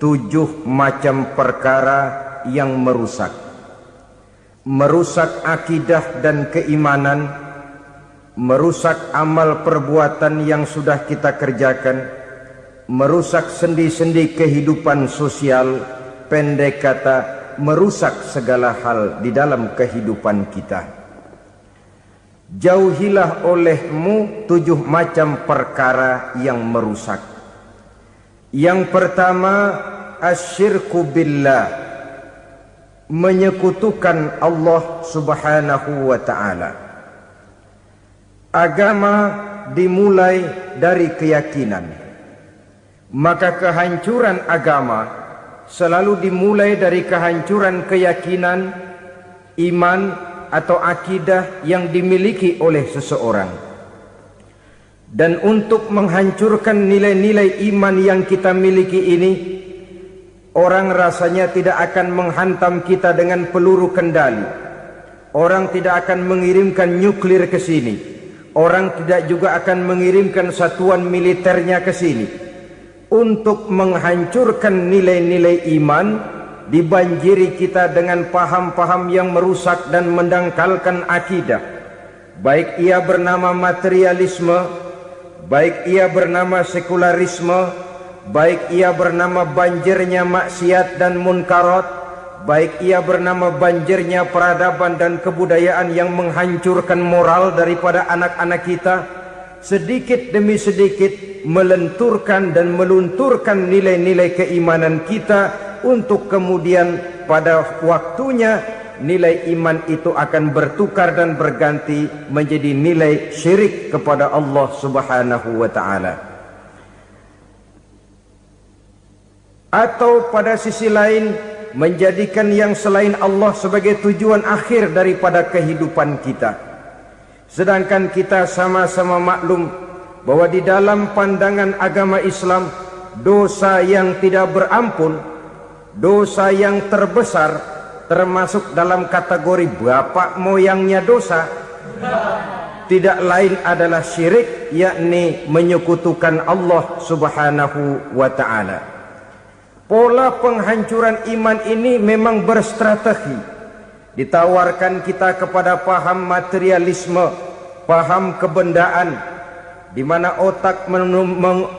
7 macam perkara yang merusak akidah dan keimanan, merusak amal perbuatan yang sudah kita kerjakan, merusak sendi-sendi kehidupan sosial, pendek kata merusak segala hal di dalam kehidupan kita. Jauhilah olehmu 7 macam perkara yang merusak. Yang pertama, asyirku billah, menyekutukan Allah subhanahu wa ta'ala. Agama dimulai dari keyakinan, maka kehancuran agama selalu dimulai dari kehancuran keyakinan, iman atau akidah yang dimiliki oleh seseorang. Dan untuk menghancurkan nilai-nilai iman yang kita miliki ini, orang rasanya tidak akan menghantam kita dengan peluru kendali. Orang tidak akan mengirimkan nuklir ke sini. Orang tidak juga akan mengirimkan satuan militernya ke sini. Untuk menghancurkan nilai-nilai iman, dibanjiri kita dengan paham-paham yang merusak dan mendangkalkan akidah. Baik ia bernama materialisme, baik ia bernama sekularisme, baik ia bernama banjirnya maksiat dan munkarat, baik ia bernama banjirnya peradaban dan kebudayaan yang menghancurkan moral daripada anak-anak kita, sedikit demi sedikit melenturkan dan melunturkan nilai-nilai keimanan kita, untuk kemudian pada waktunya nilai iman itu akan bertukar dan berganti menjadi nilai syirik kepada Allah subhanahu wa ta'ala. Atau pada sisi lain, menjadikan yang selain Allah sebagai tujuan akhir daripada kehidupan kita. Sedangkan kita sama-sama maklum bahwa di dalam pandangan agama Islam, dosa yang tidak berampun, dosa yang terbesar, termasuk dalam kategori bapak moyangnya dosa, tidak lain adalah syirik, yakni menyekutukan Allah subhanahu wa ta'ala. Pola penghancuran iman ini memang berstrategi. Ditawarkan kita kepada paham materialisme, paham kebendaan, di mana otak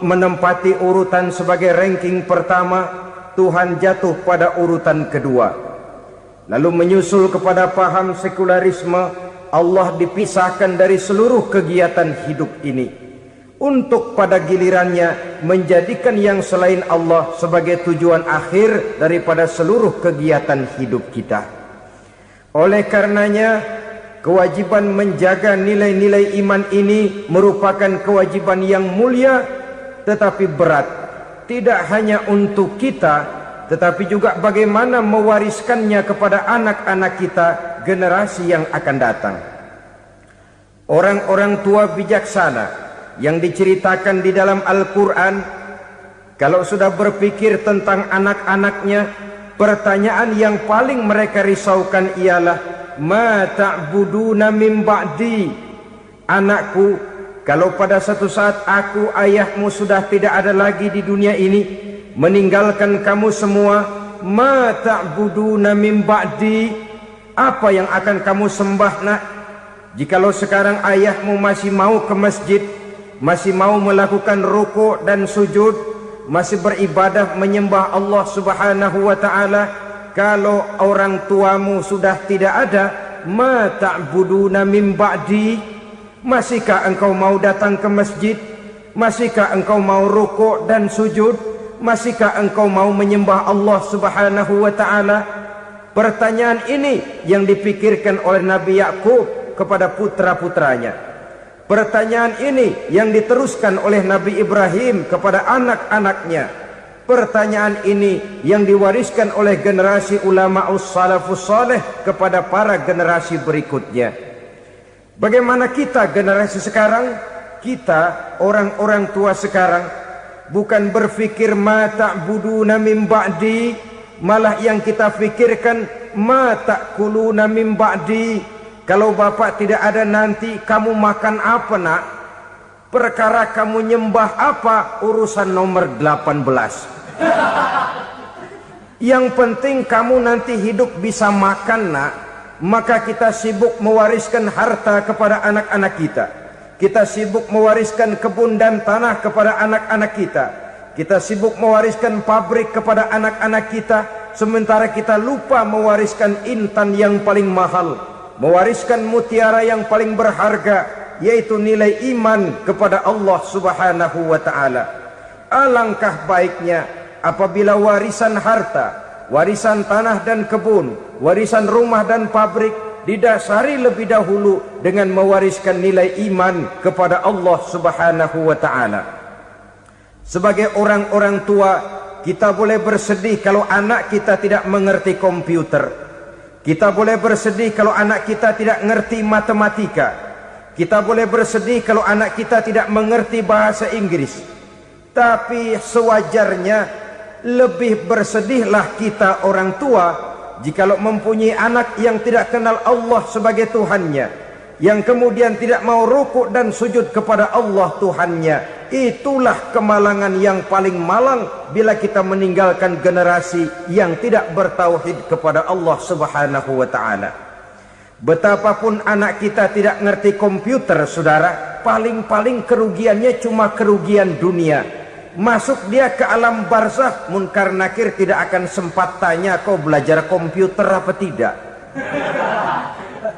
menempati urutan sebagai ranking pertama, Tuhan jatuh pada urutan kedua. Lalu menyusul kepada paham sekularisme, Allah dipisahkan dari seluruh kegiatan hidup ini, untuk pada gilirannya menjadikan yang selain Allah sebagai tujuan akhir daripada seluruh kegiatan hidup kita. Oleh karenanya, kewajiban menjaga nilai-nilai iman ini merupakan kewajiban yang mulia tetapi berat, tidak hanya untuk kita, tetapi juga bagaimana mewariskannya kepada anak-anak kita, generasi yang akan datang. Orang-orang tua bijaksana yang diceritakan di dalam Al-Quran, kalau sudah berpikir tentang anak-anaknya, pertanyaan yang paling mereka risaukan ialah, ma ta'buduna min ba'di. Anakku, kalau pada satu saat aku, ayahmu sudah tidak ada lagi di dunia ini, meninggalkan kamu semua, ma ta'buduna min ba'di, apa yang akan kamu sembah nak? Jikalau sekarang ayahmu masih mau ke masjid, masih mau melakukan rukuk dan sujud, masih beribadah menyembah Allah subhanahu wa ta'ala, kalau orang tuamu sudah tidak ada, ma ta'buduna min ba'di, masihkah engkau mau datang ke masjid? Masihkah engkau mau rukuk dan sujud? Masihkah engkau mau menyembah Allah subhanahu wa ta'ala? Pertanyaan ini yang dipikirkan oleh Nabi Yakub kepada putra-putranya. Pertanyaan ini yang diteruskan oleh Nabi Ibrahim kepada anak-anaknya. Pertanyaan ini yang diwariskan oleh generasi ulama'us salafus saleh kepada para generasi berikutnya. Bagaimana kita generasi sekarang? Kita orang-orang tua sekarang bukan berfikir ma ta'buduna min ba'di, malah yang kita fikirkan ma ta'kuluna min ba'di. Kalau bapak tidak ada nanti kamu makan apa nak? Perkara kamu nyembah apa urusan nomor 18. Yang penting kamu nanti hidup bisa makan, nak. Maka kita sibuk mewariskan harta kepada anak-anak kita. Kita sibuk mewariskan kebun dan tanah kepada anak-anak kita. Kita sibuk mewariskan pabrik kepada anak-anak kita, sementara kita lupa mewariskan intan yang paling mahal, mewariskan mutiara yang paling berharga, yaitu nilai iman kepada Allah Subhanahu wa ta'ala. Alangkah baiknya apabila warisan harta, warisan tanah dan kebun, warisan rumah dan pabrik didasari lebih dahulu dengan mewariskan nilai iman kepada Allah Subhanahu wa ta'ala. Sebagai orang-orang tua, kita boleh bersedih kalau anak kita tidak mengerti komputer. Kita boleh bersedih kalau anak kita tidak mengerti matematika. Kita boleh bersedih kalau anak kita tidak mengerti bahasa Inggris. Tapi sewajarnya lebih bersedihlah kita orang tua jikalau mempunyai anak yang tidak kenal Allah sebagai Tuhannya, yang kemudian tidak mau rukuk dan sujud kepada Allah Tuhannya. Itulah kemalangan yang paling malang bila kita meninggalkan generasi yang tidak bertauhid kepada Allah Subhanahu wa ta'ala. Betapapun anak kita tidak ngerti komputer, saudara, paling-paling kerugiannya cuma kerugian dunia. Masuk dia ke alam barzakh, munkar nakir tidak akan sempat tanya kau belajar komputer apa tidak.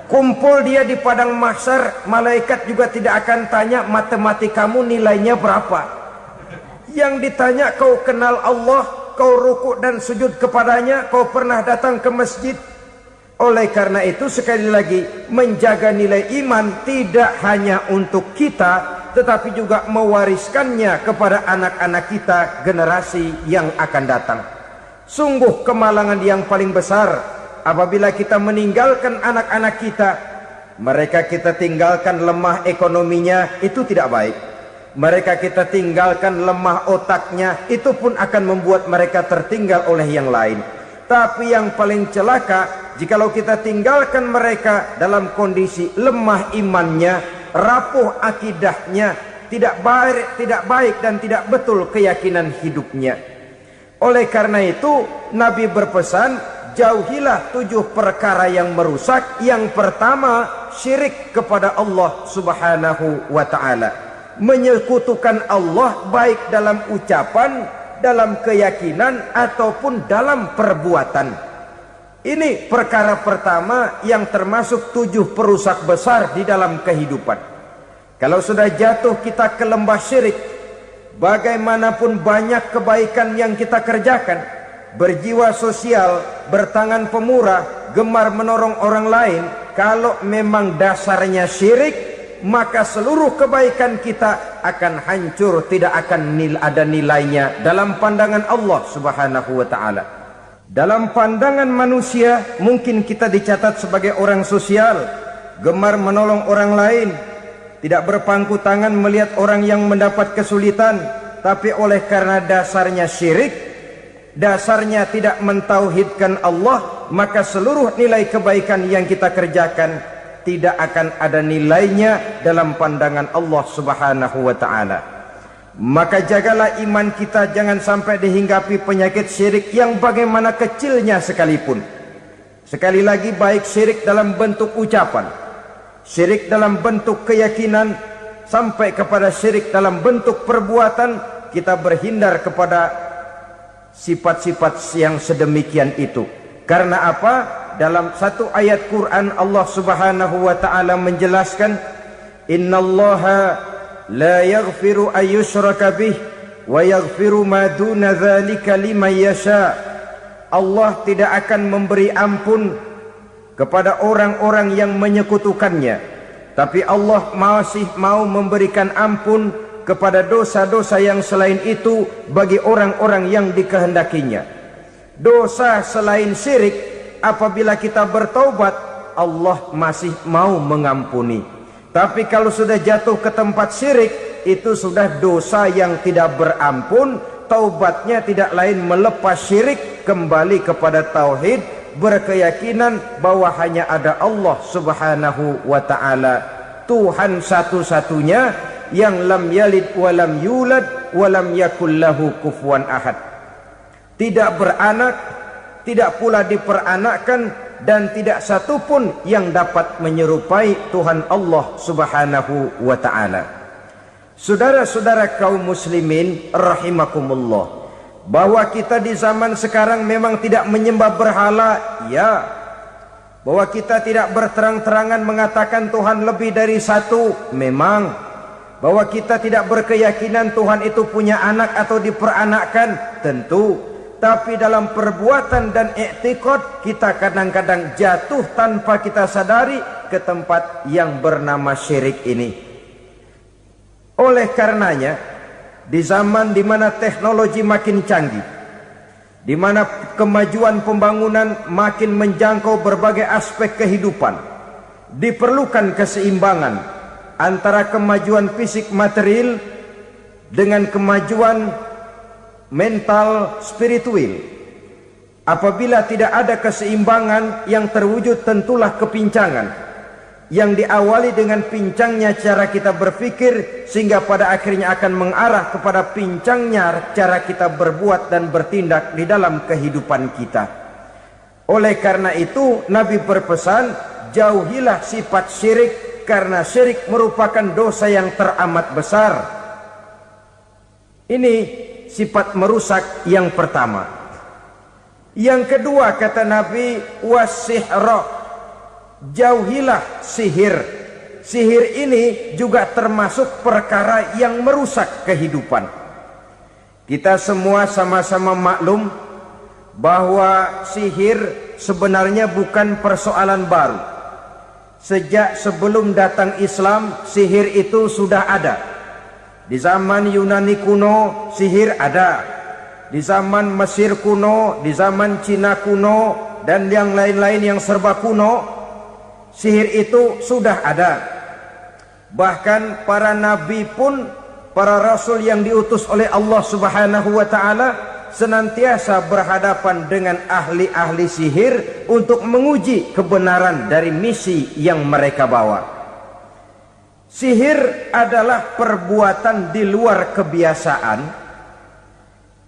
Kumpul dia di padang mahsyar, malaikat juga tidak akan tanya matematikamu nilainya berapa. Yang ditanya kau kenal Allah, kau rukuk dan sujud kepadanya, kau pernah datang ke masjid. Oleh karena itu sekali lagi, menjaga nilai iman tidak hanya untuk kita, tetapi juga mewariskannya kepada anak-anak kita, generasi yang akan datang. Sungguh kemalangan yang paling besar apabila kita meninggalkan anak-anak kita, mereka kita tinggalkan lemah ekonominya, itu tidak baik. Mereka kita tinggalkan lemah otaknya, itu pun akan membuat mereka tertinggal oleh yang lain. Tapi yang paling celaka, jikalau kita tinggalkan mereka dalam kondisi lemah imannya, rapuh akidahnya, tidak baik dan tidak betul keyakinan hidupnya. Oleh karena itu Nabi berpesan, jauhilah 7 perkara yang merusak. Yang pertama, syirik kepada Allah Subhanahu wa ta'ala. Menyekutukan Allah baik dalam ucapan, dalam keyakinan, ataupun dalam perbuatan. Ini perkara pertama yang termasuk 7 perusak besar di dalam kehidupan. Kalau sudah jatuh kita ke lembah syirik, bagaimanapun banyak kebaikan yang kita kerjakan, berjiwa sosial, bertangan pemurah, gemar menolong orang lain, kalau memang dasarnya syirik, maka seluruh kebaikan kita akan hancur, tidak akan ada nilainya dalam pandangan Allah Subhanahu wa ta'ala. Dalam pandangan manusia mungkin kita dicatat sebagai orang sosial, gemar menolong orang lain, tidak berpangku tangan melihat orang yang mendapat kesulitan. Tapi oleh karena dasarnya syirik, dasarnya tidak mentauhidkan Allah, maka seluruh nilai kebaikan yang kita kerjakan tidak akan ada nilainya dalam pandangan Allah Subhanahu wa ta'ala. Maka jagalah iman kita jangan sampai dihinggapi penyakit syirik yang bagaimana kecilnya sekalipun. Sekali lagi, baik syirik dalam bentuk ucapan, syirik dalam bentuk keyakinan, sampai kepada syirik dalam bentuk perbuatan, kita berhindar kepada sifat-sifat yang sedemikian itu. Karena apa? Dalam satu ayat Quran Allah Subhanahu wa ta'ala menjelaskan, innallaha la yaghfiru ayyushraka bih wa yaghfiru ma duna dzalika liman yasha. Allah tidak akan memberi ampun kepada orang-orang yang menyekutukannya, tapi Allah masih mau memberikan ampun kepada dosa-dosa yang selain itu bagi orang-orang yang dikehendakinya. Dosa selain syirik, apabila kita bertaubat, Allah masih mau mengampuni. Tapi kalau sudah jatuh ke tempat syirik, itu sudah dosa yang tidak berampun. Taubatnya tidak lain melepas syirik, kembali kepada tauhid, berkeyakinan bahwa hanya ada Allah Subhanahu wa ta'ala, Tuhan satu-satunya, yang lam yalid walam yulad walam yakul lahu kufuwan ahad. Tidak beranak, tidak pula diperanakkan, dan tidak satu pun yang dapat menyerupai Tuhan Allah Subhanahu wa ta'ala. Saudara-saudara kaum muslimin rahimakumullah, bahwa kita di zaman sekarang memang tidak menyembah berhala, ya. Bahwa kita tidak berterang-terangan mengatakan Tuhan lebih dari satu, memang. Bahwa kita tidak berkeyakinan Tuhan itu punya anak atau diperanakkan, tentu. Tapi dalam perbuatan dan i'tiqad kita kadang-kadang jatuh tanpa kita sadari ke tempat yang bernama syirik ini. Oleh karenanya, di zaman di mana teknologi makin canggih, di mana kemajuan pembangunan makin menjangkau berbagai aspek kehidupan, diperlukan keseimbangan antara kemajuan fisik material dengan kemajuan mental spiritual. Apabila tidak ada keseimbangan yang terwujud, tentulah kepincangan yang diawali dengan pincangnya cara kita berpikir, sehingga pada akhirnya akan mengarah kepada pincangnya cara kita berbuat dan bertindak di dalam kehidupan kita. Oleh karena itu Nabi berpesan, jauhilah sifat syirik, karena syirik merupakan dosa yang teramat besar. Ini sifat merusak yang pertama. Yang kedua kata Nabi, wasihra, jauhilah sihir. Sihir ini juga termasuk perkara yang merusak kehidupan. Kita semua sama-sama maklum bahwa sihir sebenarnya bukan persoalan baru. Sejak sebelum datang Islam, sihir itu sudah ada. Di zaman Yunani kuno sihir ada, di zaman Mesir kuno, di zaman Cina kuno, dan yang lain-lain yang serba kuno, sihir itu sudah ada. Bahkan para nabi pun, para rasul yang diutus oleh Allah Subhanahu wa ta'ala, senantiasa berhadapan dengan ahli-ahli sihir untuk menguji kebenaran dari misi yang mereka bawa. Sihir adalah perbuatan di luar kebiasaan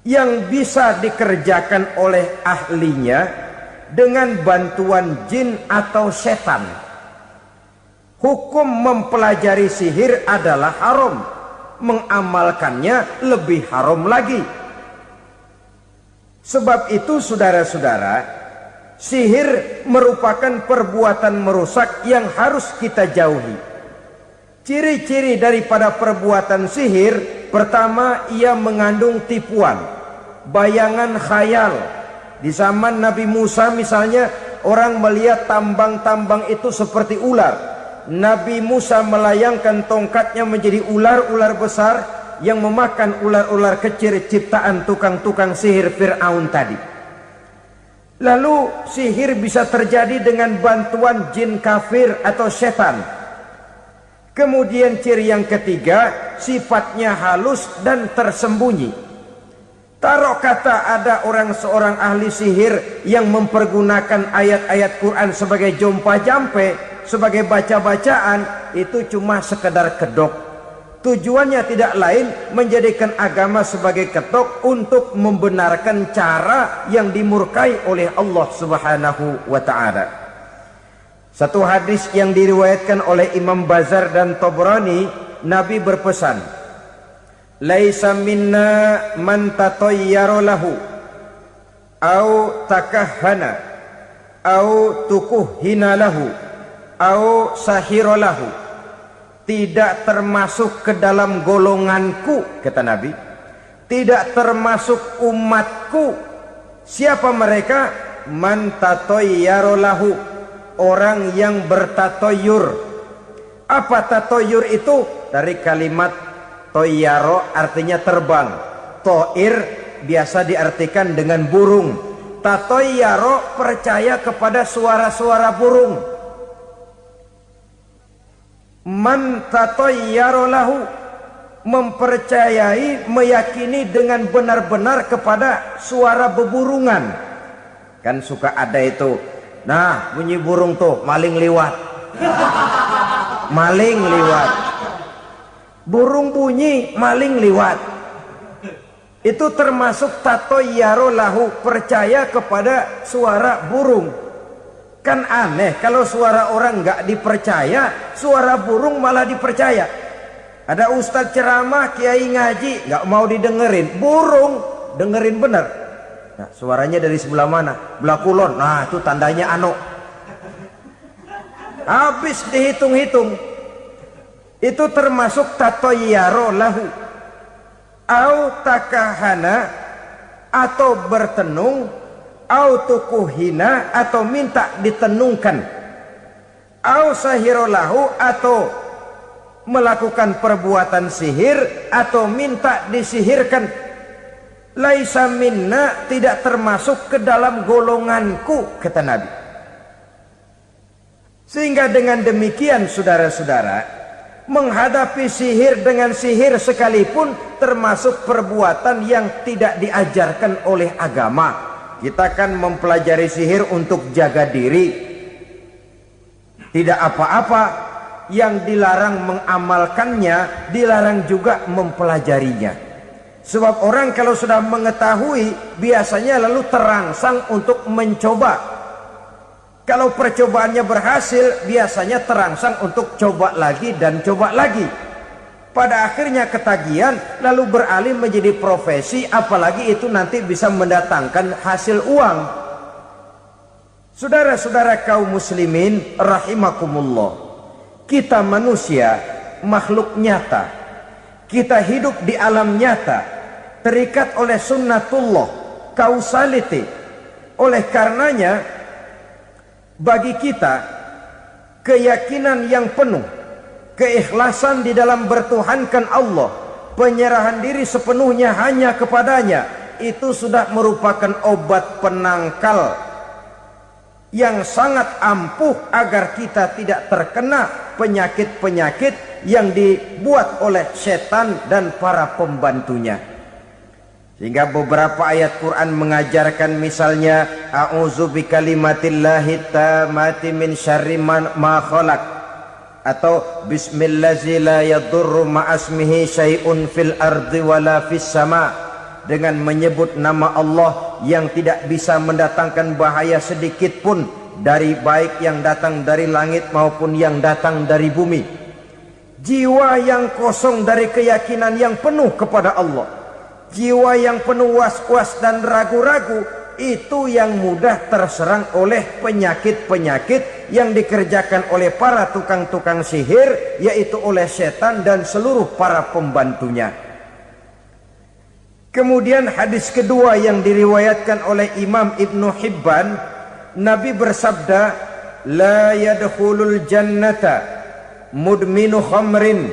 yang bisa dikerjakan oleh ahlinya dengan bantuan jin atau setan. Hukum mempelajari sihir adalah haram, mengamalkannya lebih haram lagi. Sebab itu saudara-saudara, sihir merupakan perbuatan merusak yang harus kita jauhi. Ciri-ciri daripada perbuatan sihir, pertama, ia mengandung tipuan, bayangan khayal. Di zaman Nabi Musa misalnya, orang melihat tambang-tambang itu seperti ular. Nabi Musa melayangkan tongkatnya menjadi ular-ular besar yang memakan ular-ular kecil ciptaan tukang-tukang sihir Fir'aun tadi. Lalu sihir bisa terjadi dengan bantuan jin kafir atau setan. Kemudian ciri yang ketiga, sifatnya halus dan tersembunyi. Taruh kata ada seorang ahli sihir yang mempergunakan ayat-ayat Quran sebagai jompa-jampe, sebagai baca-bacaan, itu cuma sekedar kedok. Tujuannya tidak lain menjadikan agama sebagai ketok untuk membenarkan cara yang dimurkai oleh Allah Subhanahu wa ta'ala. Satu hadis yang diriwayatkan oleh Imam Bazar dan Tabrani, Nabi berpesan, laisa minna man tatayyara lahu au takahhana au tukuhhina lahu au sahira lahu. Tidak termasuk ke dalam golonganku, kata Nabi. Tidak termasuk umatku. Siapa mereka? Man tatayyara lahu, orang yang bertatoyur. Apa tatoyur itu? Dari kalimat toyaro, artinya terbang. Toir biasa diartikan dengan burung. Tatoyaro percaya kepada suara-suara burung. Man tatoyaro lahu, mempercayai, meyakini dengan benar-benar kepada suara beburungan. Kan suka ada itu, nah bunyi burung tuh, maling liwat. Maling liwat. Burung bunyi, maling liwat. Itu termasuk tatoyyaro lahu, percaya kepada suara burung. Kan aneh kalau suara orang nggak dipercaya, suara burung malah dipercaya. Ada ustadz ceramah, kiai ngaji, nggak mau didengerin, burung dengerin bener. Nah, suaranya dari sebelah mana? Belah kulon. Nah, itu tandanya ano. Habis dihitung-hitung. Itu termasuk tatoyyaro lahu. Au takahana, atau bertenung, au tukuhina, atau minta ditenungkan, au sahirolahu, atau melakukan perbuatan sihir, atau minta disihirkan. Laisa minna, tidak termasuk ke dalam golonganku, kata Nabi. Sehingga dengan demikian saudara-saudara, menghadapi sihir dengan sihir sekalipun termasuk perbuatan yang tidak diajarkan oleh agama. Kita kan mempelajari sihir untuk jaga diri, tidak apa-apa. Yang dilarang mengamalkannya, dilarang juga mempelajarinya. Sebab orang kalau sudah mengetahui, biasanya lalu terangsang untuk mencoba. Kalau percobaannya berhasil, biasanya terangsang untuk coba lagi dan coba lagi. Pada akhirnya ketagihan, lalu beralih menjadi profesi, apalagi itu nanti bisa mendatangkan hasil uang. Saudara-saudara kaum muslimin rahimakumullah, kita manusia makhluk nyata. Kita hidup di alam nyata, terikat oleh sunnatullah, causality. Oleh karenanya, bagi kita keyakinan yang penuh, keikhlasan di dalam bertuhankan Allah, penyerahan diri sepenuhnya hanya kepadanya, itu sudah merupakan obat penangkal yang sangat ampuh agar kita tidak terkena penyakit-penyakit yang dibuat oleh setan dan para pembantunya. Sehingga beberapa ayat Quran mengajarkan, misalnya a'udzu bikalimatillahi tammati min syarri ma khalaq, atau bismillazi la yadurru ma'asmihi syai'un fil ardi wala fis sama, dengan menyebut nama Allah yang tidak bisa mendatangkan bahaya sedikit pun, dari baik yang datang dari langit maupun yang datang dari bumi. Jiwa yang kosong dari keyakinan yang penuh kepada Allah, jiwa yang penuh was-was dan ragu-ragu, itu yang mudah terserang oleh penyakit-penyakit yang dikerjakan oleh para tukang-tukang sihir, yaitu oleh setan dan seluruh para pembantunya. Kemudian hadis kedua yang diriwayatkan oleh Imam Ibnu Hibban, Nabi bersabda, la yadkhulul jannata mudminu khamrin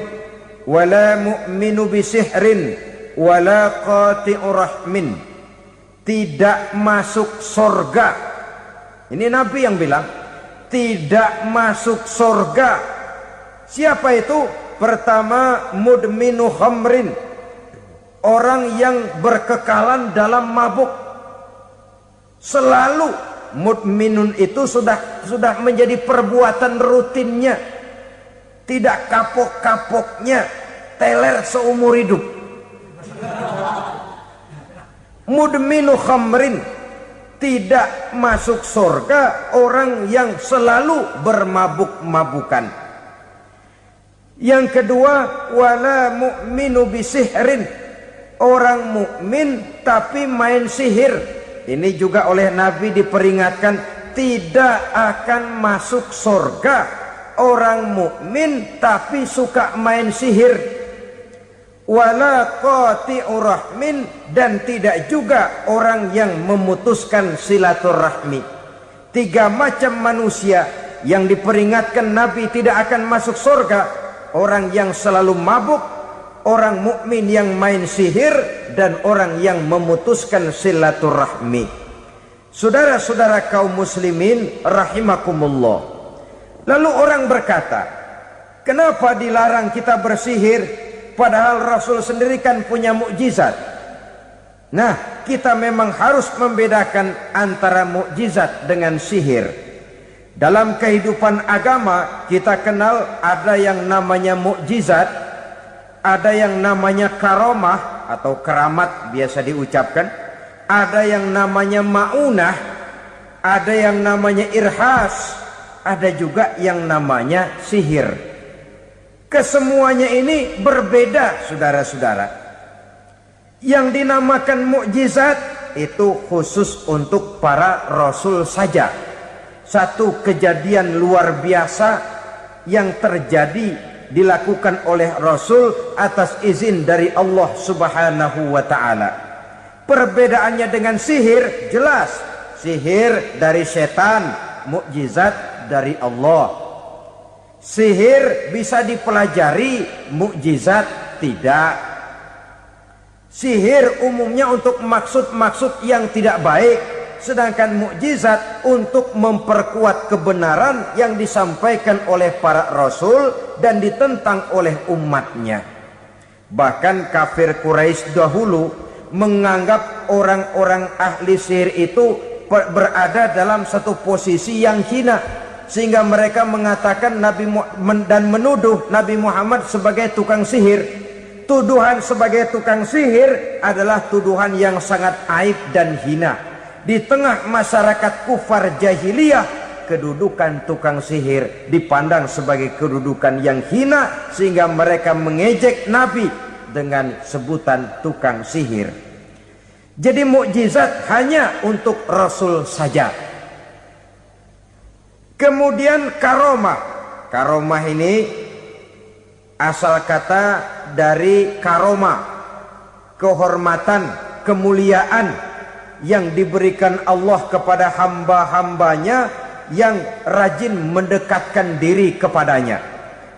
wala mu'minu bisihrin wala qati'u rahmin. Tidak masuk surga. Ini Nabi yang bilang, tidak masuk surga. Siapa itu? Pertama, mudminu khamrin, orang yang berkekalan dalam mabuk. Selalu mudminun itu sudah menjadi perbuatan rutinnya, tidak kapok-kapoknya, teler seumur hidup. Mudminu khamrin, tidak masuk surga orang yang selalu bermabuk-mabukan. Yang kedua, wala mu'minu bisihrin, orang mukmin tapi main sihir. Ini juga oleh Nabi diperingatkan, tidak akan masuk surga orang mukmin tapi suka main sihir. Wala qati'u rahmin, dan tidak juga orang yang memutuskan silaturahmi. Tiga macam manusia yang diperingatkan Nabi tidak akan masuk surga: orang yang selalu mabuk, orang mukmin yang main sihir, dan orang yang memutuskan silaturahmi. Saudara-saudara kaum muslimin rahimakumullah. Lalu orang berkata, kenapa dilarang kita bersihir? Padahal Rasul sendiri kan punya mukjizat. Nah, kita memang harus membedakan antara mukjizat dengan sihir. Dalam kehidupan agama kita kenal ada yang namanya mukjizat, Ada yang namanya karomah atau keramat biasa diucapkan, ada yang namanya maunah, ada yang namanya irhas, ada juga yang namanya sihir. Kesemuanya ini berbeda, saudara-saudara. Yang dinamakan mukjizat itu khusus untuk para rasul saja. Satu kejadian luar biasa yang terjadi dilakukan oleh Rasul atas izin dari Allah Subhanahu wa ta'ala. Perbedaannya dengan sihir jelas. Sihir dari setan, mukjizat dari Allah. Sihir bisa dipelajari, mukjizat tidak. Sihir umumnya untuk maksud-maksud yang tidak baik, sedangkan mukjizat untuk memperkuat kebenaran yang disampaikan oleh para rasul dan ditentang oleh umatnya. Bahkan kafir Quraisy dahulu menganggap orang-orang ahli sihir itu berada dalam satu posisi yang hina, sehingga mereka mengatakan dan menuduh Nabi Muhammad sebagai tukang sihir. Tuduhan sebagai tukang sihir adalah tuduhan yang sangat aib dan hina. Di tengah masyarakat kufar jahiliyah, kedudukan tukang sihir dipandang sebagai kedudukan yang hina, sehingga mereka mengejek Nabi dengan sebutan tukang sihir. Jadi mukjizat hanya untuk Rasul saja. Kemudian karomah. Karomah ini asal kata dari karoma, kehormatan, kemuliaan yang diberikan Allah kepada hamba-hambanya yang rajin mendekatkan diri kepadanya.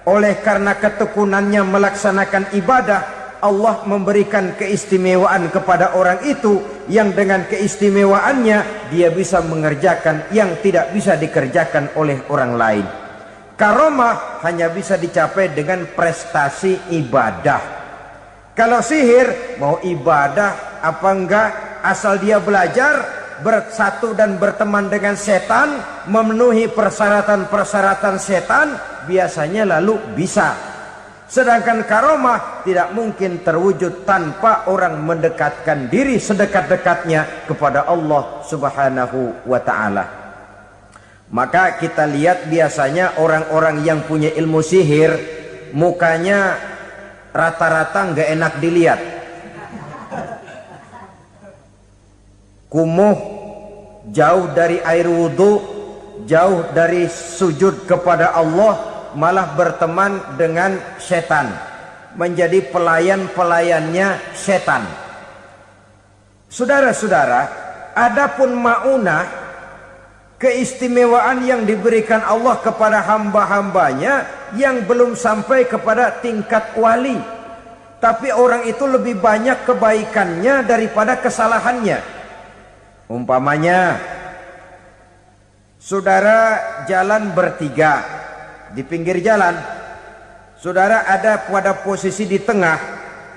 Oleh karena ketekunannya melaksanakan ibadah, Allah memberikan keistimewaan kepada orang itu, yang dengan keistimewaannya dia bisa mengerjakan yang tidak bisa dikerjakan oleh orang lain. Karomah hanya bisa dicapai dengan prestasi ibadah. Kalau sihir, mau ibadah apa enggak, asal dia belajar, bersatu dan berteman dengan setan, memenuhi persyaratan-persyaratan setan, biasanya lalu bisa. Sedangkan karomah tidak mungkin terwujud tanpa orang mendekatkan diri sedekat-dekatnya kepada Allah Subhanahu wa ta'ala. Maka kita lihat biasanya orang-orang yang punya ilmu sihir, mukanya rata-rata nggak enak dilihat. Kumuh, jauh dari air wudhu, jauh dari sujud kepada Allah, malah berteman dengan setan, menjadi pelayan-pelayannya setan. Saudara-saudara, adapun maunah, keistimewaan yang diberikan Allah kepada hamba-hambanya yang belum sampai kepada tingkat wali, tapi orang itu lebih banyak kebaikannya daripada kesalahannya. Umpamanya, saudara jalan bertiga di pinggir jalan, saudara ada pada posisi di tengah,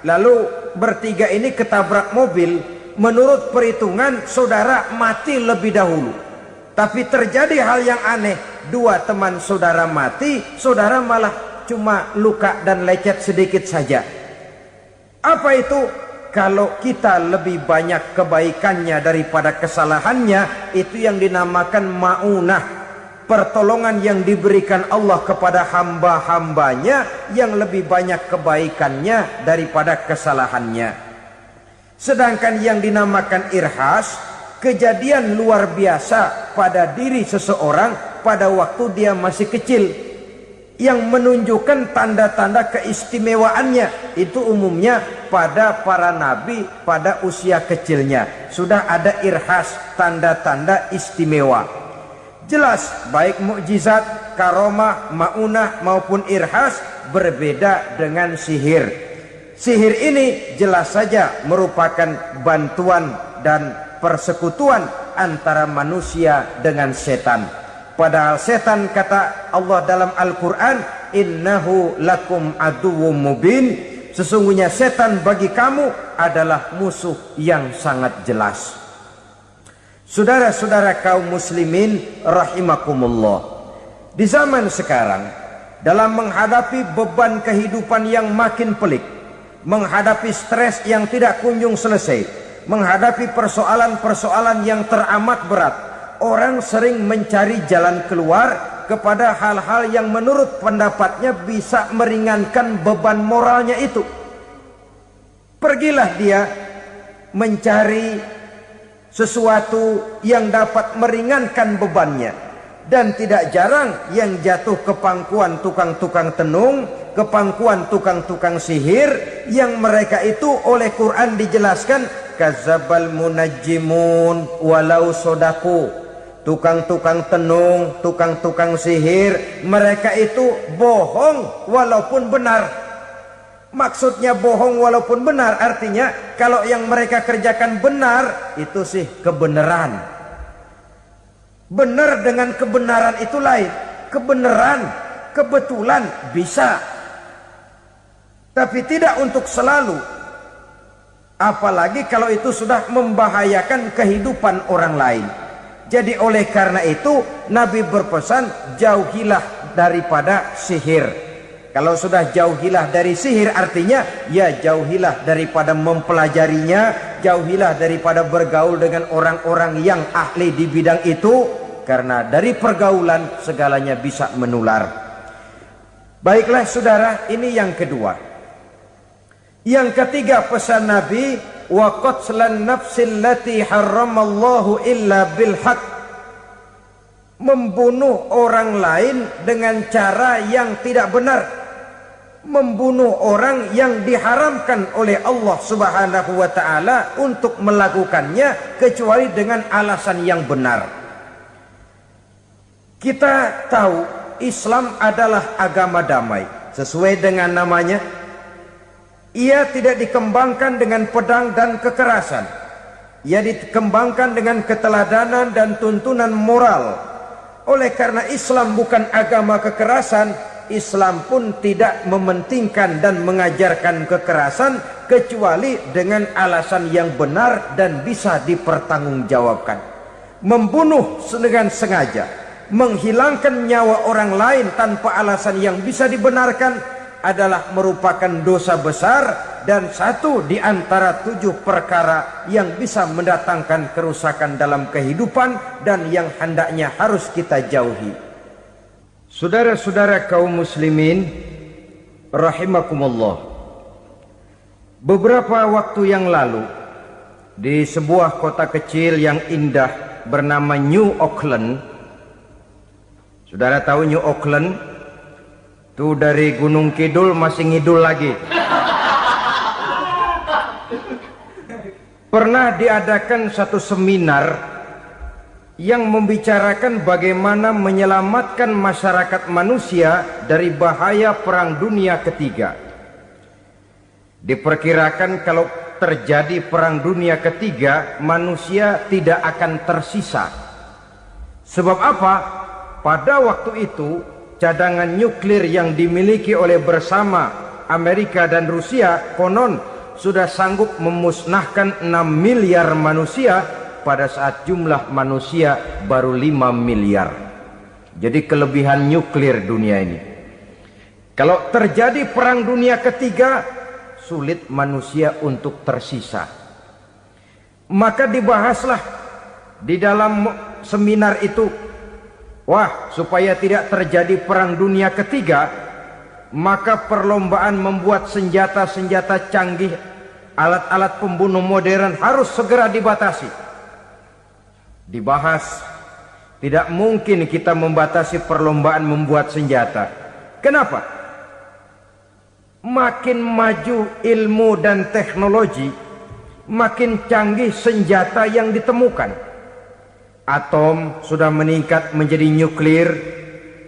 lalu bertiga ini ketabrak mobil. Menurut perhitungan saudara mati lebih dahulu. Tapi terjadi hal yang aneh, dua teman saudara mati, saudara malah cuma luka dan lecet sedikit saja. Apa itu? Kalau kita lebih banyak kebaikannya daripada kesalahannya, itu yang dinamakan maunah, pertolongan yang diberikan Allah kepada hamba-hambanya yang lebih banyak kebaikannya daripada kesalahannya. Sedangkan yang dinamakan irhas, kejadian luar biasa pada diri seseorang pada waktu dia masih kecil, yang menunjukkan tanda-tanda keistimewaannya. Itu umumnya pada para nabi pada usia kecilnya sudah ada irhas, tanda-tanda istimewa. Jelas baik mukjizat, karomah, maunah maupun irhas berbeda dengan sihir. Sihir ini jelas saja merupakan bantuan dan persekutuan antara manusia dengan setan. Padahal setan, kata Allah dalam Al-Quran, innahu lakum aduwwum mubin, sesungguhnya setan bagi kamu adalah musuh yang sangat jelas. Saudara-saudara kaum muslimin rahimakumullah, di zaman sekarang dalam menghadapi beban kehidupan yang makin pelik, menghadapi stres yang tidak kunjung selesai, menghadapi persoalan-persoalan yang teramat berat, orang sering mencari jalan keluar kepada hal-hal yang menurut pendapatnya bisa meringankan beban moralnya itu. Pergilah dia mencari sesuatu yang dapat meringankan bebannya. Dan tidak jarang yang jatuh ke pangkuan tukang-tukang tenung, ke pangkuan tukang-tukang sihir, yang mereka itu oleh Quran dijelaskan kadzabal munajjimun walau sodaku. Tukang-tukang tenung, tukang-tukang sihir, mereka itu bohong walaupun benar. Maksudnya bohong walaupun benar artinya kalau yang mereka kerjakan benar, itu sih kebenaran. Benar dengan kebenaran itu lain. Kebenaran, kebetulan bisa, tapi tidak untuk selalu. Apalagi kalau itu sudah membahayakan kehidupan orang lain. Jadi oleh karena itu Nabi berpesan, jauhilah daripada sihir. Kalau sudah jauhilah dari sihir artinya ya jauhilah daripada mempelajarinya, jauhilah daripada bergaul dengan orang-orang yang ahli di bidang itu, karena dari pergaulan segalanya bisa menular. Baiklah saudara, ini yang kedua. Yang ketiga pesan Nabi, wa qatlan nafsil lati harramallahu illa bil haq. Membunuh orang lain dengan cara yang tidak benar, membunuh orang yang diharamkan oleh Allah Subhanahu wa taala untuk melakukannya kecuali dengan alasan yang benar. Kita tahu Islam adalah agama damai sesuai dengan namanya. Ia tidak dikembangkan dengan pedang dan kekerasan. Ia dikembangkan dengan keteladanan dan tuntunan moral. Oleh karena Islam bukan agama kekerasan, Islam pun tidak mementingkan dan mengajarkan kekerasan kecuali dengan alasan yang benar dan bisa dipertanggungjawabkan. Membunuh dengan sengaja, menghilangkan nyawa orang lain tanpa alasan yang bisa dibenarkan adalah merupakan dosa besar dan satu di antara 7 perkara yang bisa mendatangkan kerusakan dalam kehidupan dan yang hendaknya harus kita jauhi. Saudara-saudara kaum muslimin rahimakumullah, beberapa waktu yang lalu di sebuah kota kecil yang indah bernama New Auckland. Saudara tahu New Auckland? Itu dari Gunung Kidul masih ngidul lagi. Pernah diadakan satu seminar yang membicarakan bagaimana menyelamatkan masyarakat manusia dari bahaya Perang Dunia Ketiga. Diperkirakan kalau terjadi Perang Dunia Ketiga, manusia tidak akan tersisa. Sebab apa? Pada waktu itu cadangan nuklir yang dimiliki oleh bersama Amerika dan Rusia konon sudah sanggup memusnahkan 6 miliar manusia pada saat jumlah manusia baru 5 miliar. Jadi kelebihan nuklir dunia ini. Kalau terjadi Perang Dunia Ketiga, sulit manusia untuk tersisa. Maka dibahaslah di dalam seminar itu, wah, supaya tidak terjadi Perang Dunia Ketiga, maka perlombaan membuat senjata-senjata canggih, alat-alat pembunuh modern harus segera dibatasi. Dibahas, tidak mungkin kita membatasi perlombaan membuat senjata. Kenapa? Makin maju ilmu dan teknologi, makin canggih senjata yang ditemukan. Atom sudah meningkat menjadi nuklir,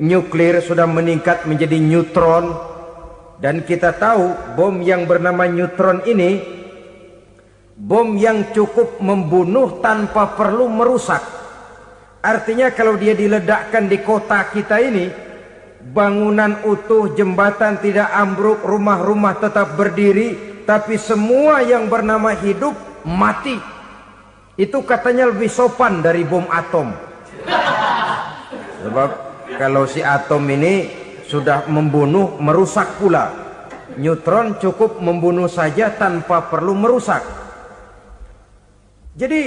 nuklir sudah meningkat menjadi neutron, dan kita tahu bom yang bernama neutron ini bom yang cukup membunuh tanpa perlu merusak. Artinya kalau dia diledakkan di kota kita ini, bangunan utuh, jembatan tidak ambruk, rumah-rumah tetap berdiri, tapi semua yang bernama hidup mati. Itu katanya lebih sopan dari bom atom. Sebab kalau si atom ini sudah membunuh, merusak pula. Neutron cukup membunuh saja tanpa perlu merusak. Jadi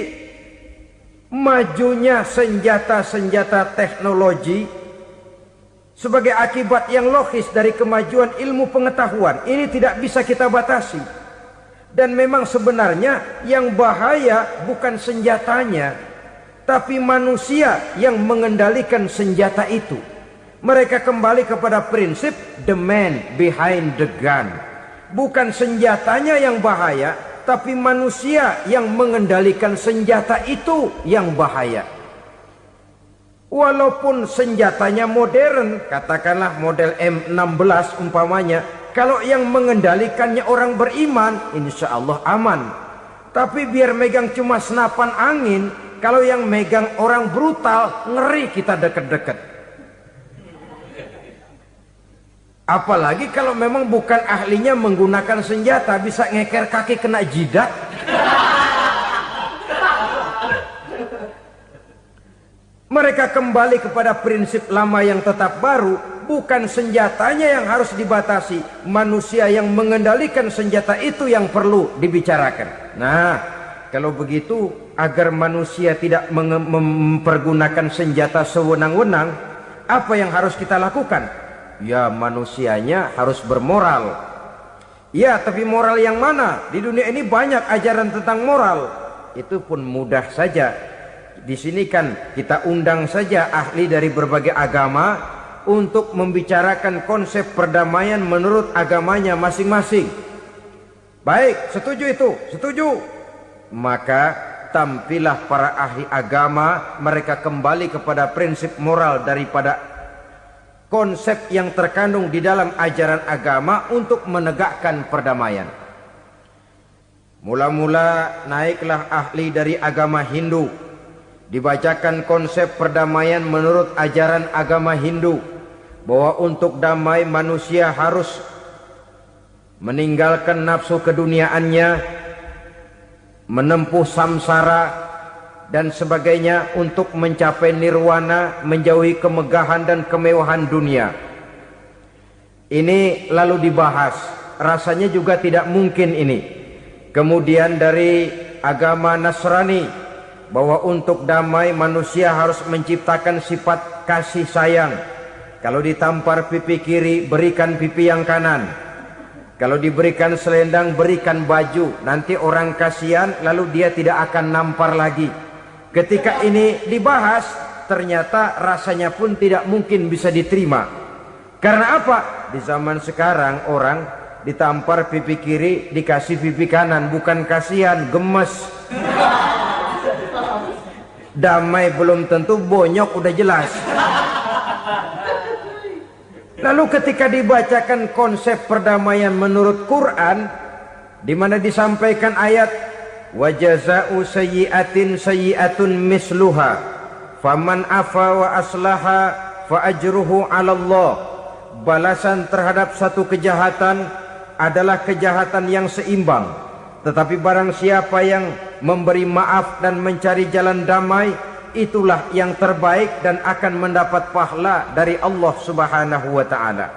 majunya senjata-senjata teknologi sebagai akibat yang logis dari kemajuan ilmu pengetahuan ini tidak bisa kita batasi. Dan memang sebenarnya yang bahaya bukan senjatanya, tapi manusia yang mengendalikan senjata itu. Mereka kembali kepada prinsip the man behind the gun. Bukan senjatanya yang bahaya, tapi manusia yang mengendalikan senjata itu yang bahaya. Walaupun senjatanya modern, katakanlah model M16 umpamanya, kalau yang mengendalikannya orang beriman, insya Allah aman. Tapi biar megang cuma senapan angin, kalau yang megang orang brutal, ngeri kita deket-deket. Apalagi kalau memang bukan ahlinya menggunakan senjata, bisa ngeker kaki kena jidat. Mereka kembali kepada prinsip lama yang tetap baru. Bukan senjatanya yang harus dibatasi, manusia yang mengendalikan senjata itu yang perlu dibicarakan. Nah, kalau begitu, agar manusia tidak mempergunakan senjata sewenang-wenang, apa yang harus kita lakukan? Ya, manusianya harus bermoral. Ya, tapi moral yang mana? Di dunia ini banyak ajaran tentang moral. Itu pun mudah saja. Di sini kan kita undang saja ahli dari berbagai agama untuk membicarakan konsep perdamaian menurut agamanya masing-masing. Baik, setuju itu? Setuju. Maka tampillah para ahli agama, mereka kembali kepada prinsip moral daripada konsep yang terkandung di dalam ajaran agama untuk menegakkan perdamaian. Mula-mula naiklah ahli dari agama Hindu, dibacakan konsep perdamaian menurut ajaran agama Hindu, bahwa untuk damai manusia harus meninggalkan nafsu keduniaannya, menempuh samsara dan sebagainya untuk mencapai nirwana, menjauhi kemegahan dan kemewahan dunia. Ini lalu dibahas, rasanya juga tidak mungkin ini. Kemudian dari agama Nasrani, bahwa untuk damai manusia harus menciptakan sifat kasih sayang. Kalau ditampar pipi kiri, berikan pipi yang kanan. Kalau diberikan selendang, berikan baju. Nanti orang kasihan, lalu dia tidak akan nampar lagi. Ketika ini dibahas, ternyata rasanya pun tidak mungkin bisa diterima. Karena apa? Di zaman sekarang orang ditampar pipi kiri, dikasih pipi kanan. Bukan kasihan, gemes. Damai belum tentu, bonyok udah jelas. Lalu ketika dibacakan konsep perdamaian menurut Quran, di mana disampaikan ayat wa jazaa'u sayyi'atin sayyi'atun misluha faman afa wa aslaha fa ajruhu 'ala Allah. Balasan terhadap satu kejahatan adalah kejahatan yang seimbang, tetapi barang siapa yang memberi maaf dan mencari jalan damai, itulah yang terbaik dan akan mendapat pahala dari Allah Subhanahu wa taala.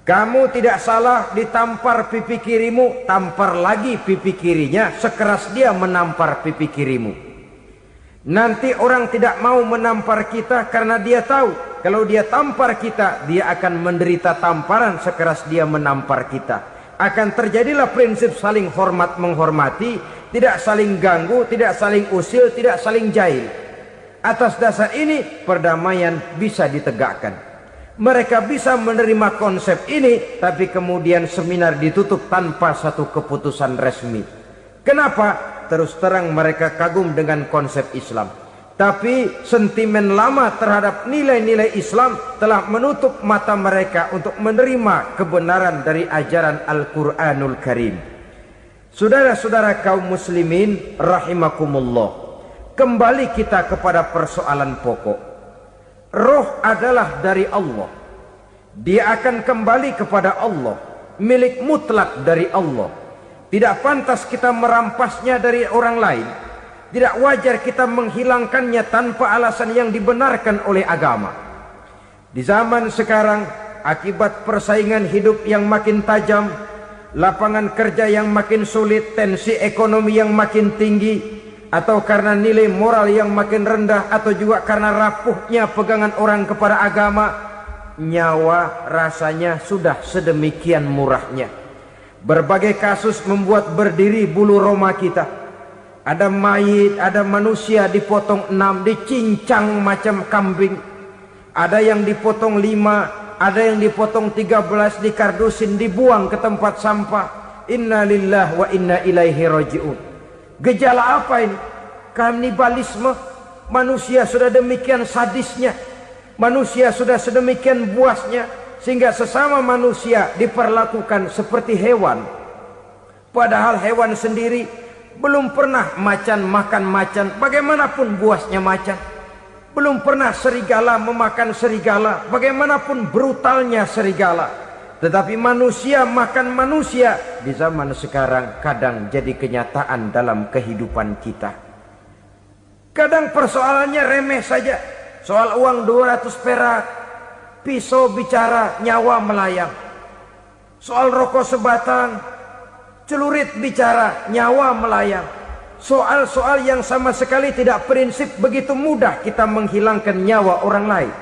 Kamu tidak salah ditampar pipi kirimu, tampar lagi pipi kirinya sekeras dia menampar pipi kirimu. Nanti orang tidak mau menampar kita karena dia tahu kalau dia tampar kita, dia akan menderita tamparan sekeras dia menampar kita. Akan terjadilah prinsip saling hormat menghormati, tidak saling ganggu, tidak saling usil, tidak saling jahil. Atas dasar ini perdamaian bisa ditegakkan. Mereka bisa menerima konsep ini, tapi kemudian seminar ditutup tanpa satu keputusan resmi. Kenapa? Terus terang mereka kagum dengan konsep Islam, tapi sentimen lama terhadap nilai-nilai Islam telah menutup mata mereka untuk menerima kebenaran dari ajaran Al-Quranul Karim. Saudara-saudara kaum muslimin rahimakumullah, kembali kita kepada persoalan pokok. Roh adalah dari Allah. Dia akan kembali kepada Allah, milik mutlak dari Allah. Tidak pantas kita merampasnya dari orang lain. Tidak wajar kita menghilangkannya tanpa alasan yang dibenarkan oleh agama. Di zaman sekarang akibat persaingan hidup yang makin tajam, lapangan kerja yang makin sulit, tensi ekonomi yang makin tinggi, atau karena nilai moral yang makin rendah, atau juga karena rapuhnya pegangan orang kepada agama, nyawa rasanya sudah sedemikian murahnya. Berbagai kasus membuat berdiri bulu roma kita. Ada mayit, ada manusia dipotong 6, dicincang macam kambing. Ada yang dipotong 5, ada yang dipotong 13, dikardusin, dibuang ke tempat sampah. Inna lillahi wa inna ilaihi raji'un. Gejala apa ini? Kanibalisme. Manusia sudah demikian sadisnya, manusia sudah sedemikian buasnya, sehingga sesama manusia diperlakukan seperti hewan. Padahal hewan sendiri belum pernah macan makan macan, bagaimanapun buasnya macan. Belum pernah serigala memakan serigala, bagaimanapun brutalnya serigala. Tetapi manusia makan manusia di zaman sekarang kadang jadi kenyataan dalam kehidupan kita. Kadang persoalannya remeh saja. Soal uang 200 perak, pisau bicara, nyawa melayang. Soal rokok sebatang, celurit bicara, nyawa melayang. Soal-soal yang sama sekali tidak prinsip, begitu mudah kita menghilangkan nyawa orang lain.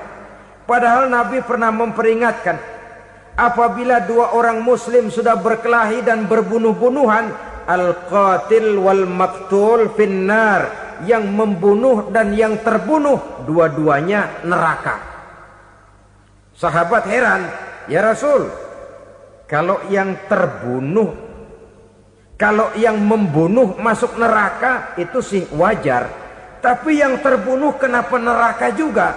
Padahal Nabi pernah memperingatkan, apabila dua orang muslim sudah berkelahi dan berbunuh-bunuhan, al-qatil wal maktul finnar, yang membunuh dan yang terbunuh dua-duanya neraka. Sahabat heran, ya Rasul, kalau yang terbunuh, kalau yang membunuh masuk neraka itu sih wajar, tapi yang terbunuh kenapa neraka juga?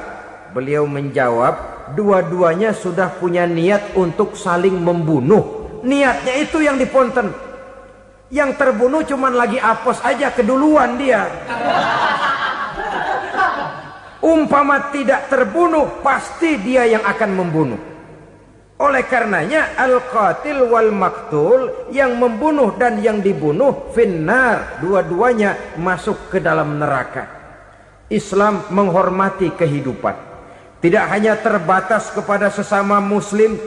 Beliau menjawab, dua-duanya sudah punya niat untuk saling membunuh. Niatnya itu yang diponten. Yang terbunuh cuman lagi apes aja, keduluan dia. Umpama tidak terbunuh, pasti dia yang akan membunuh. Oleh karenanya al-qatil wal maktul, yang membunuh dan yang dibunuh finnar, dua-duanya masuk ke dalam neraka. Islam menghormati kehidupan, tidak hanya terbatas kepada sesama muslim,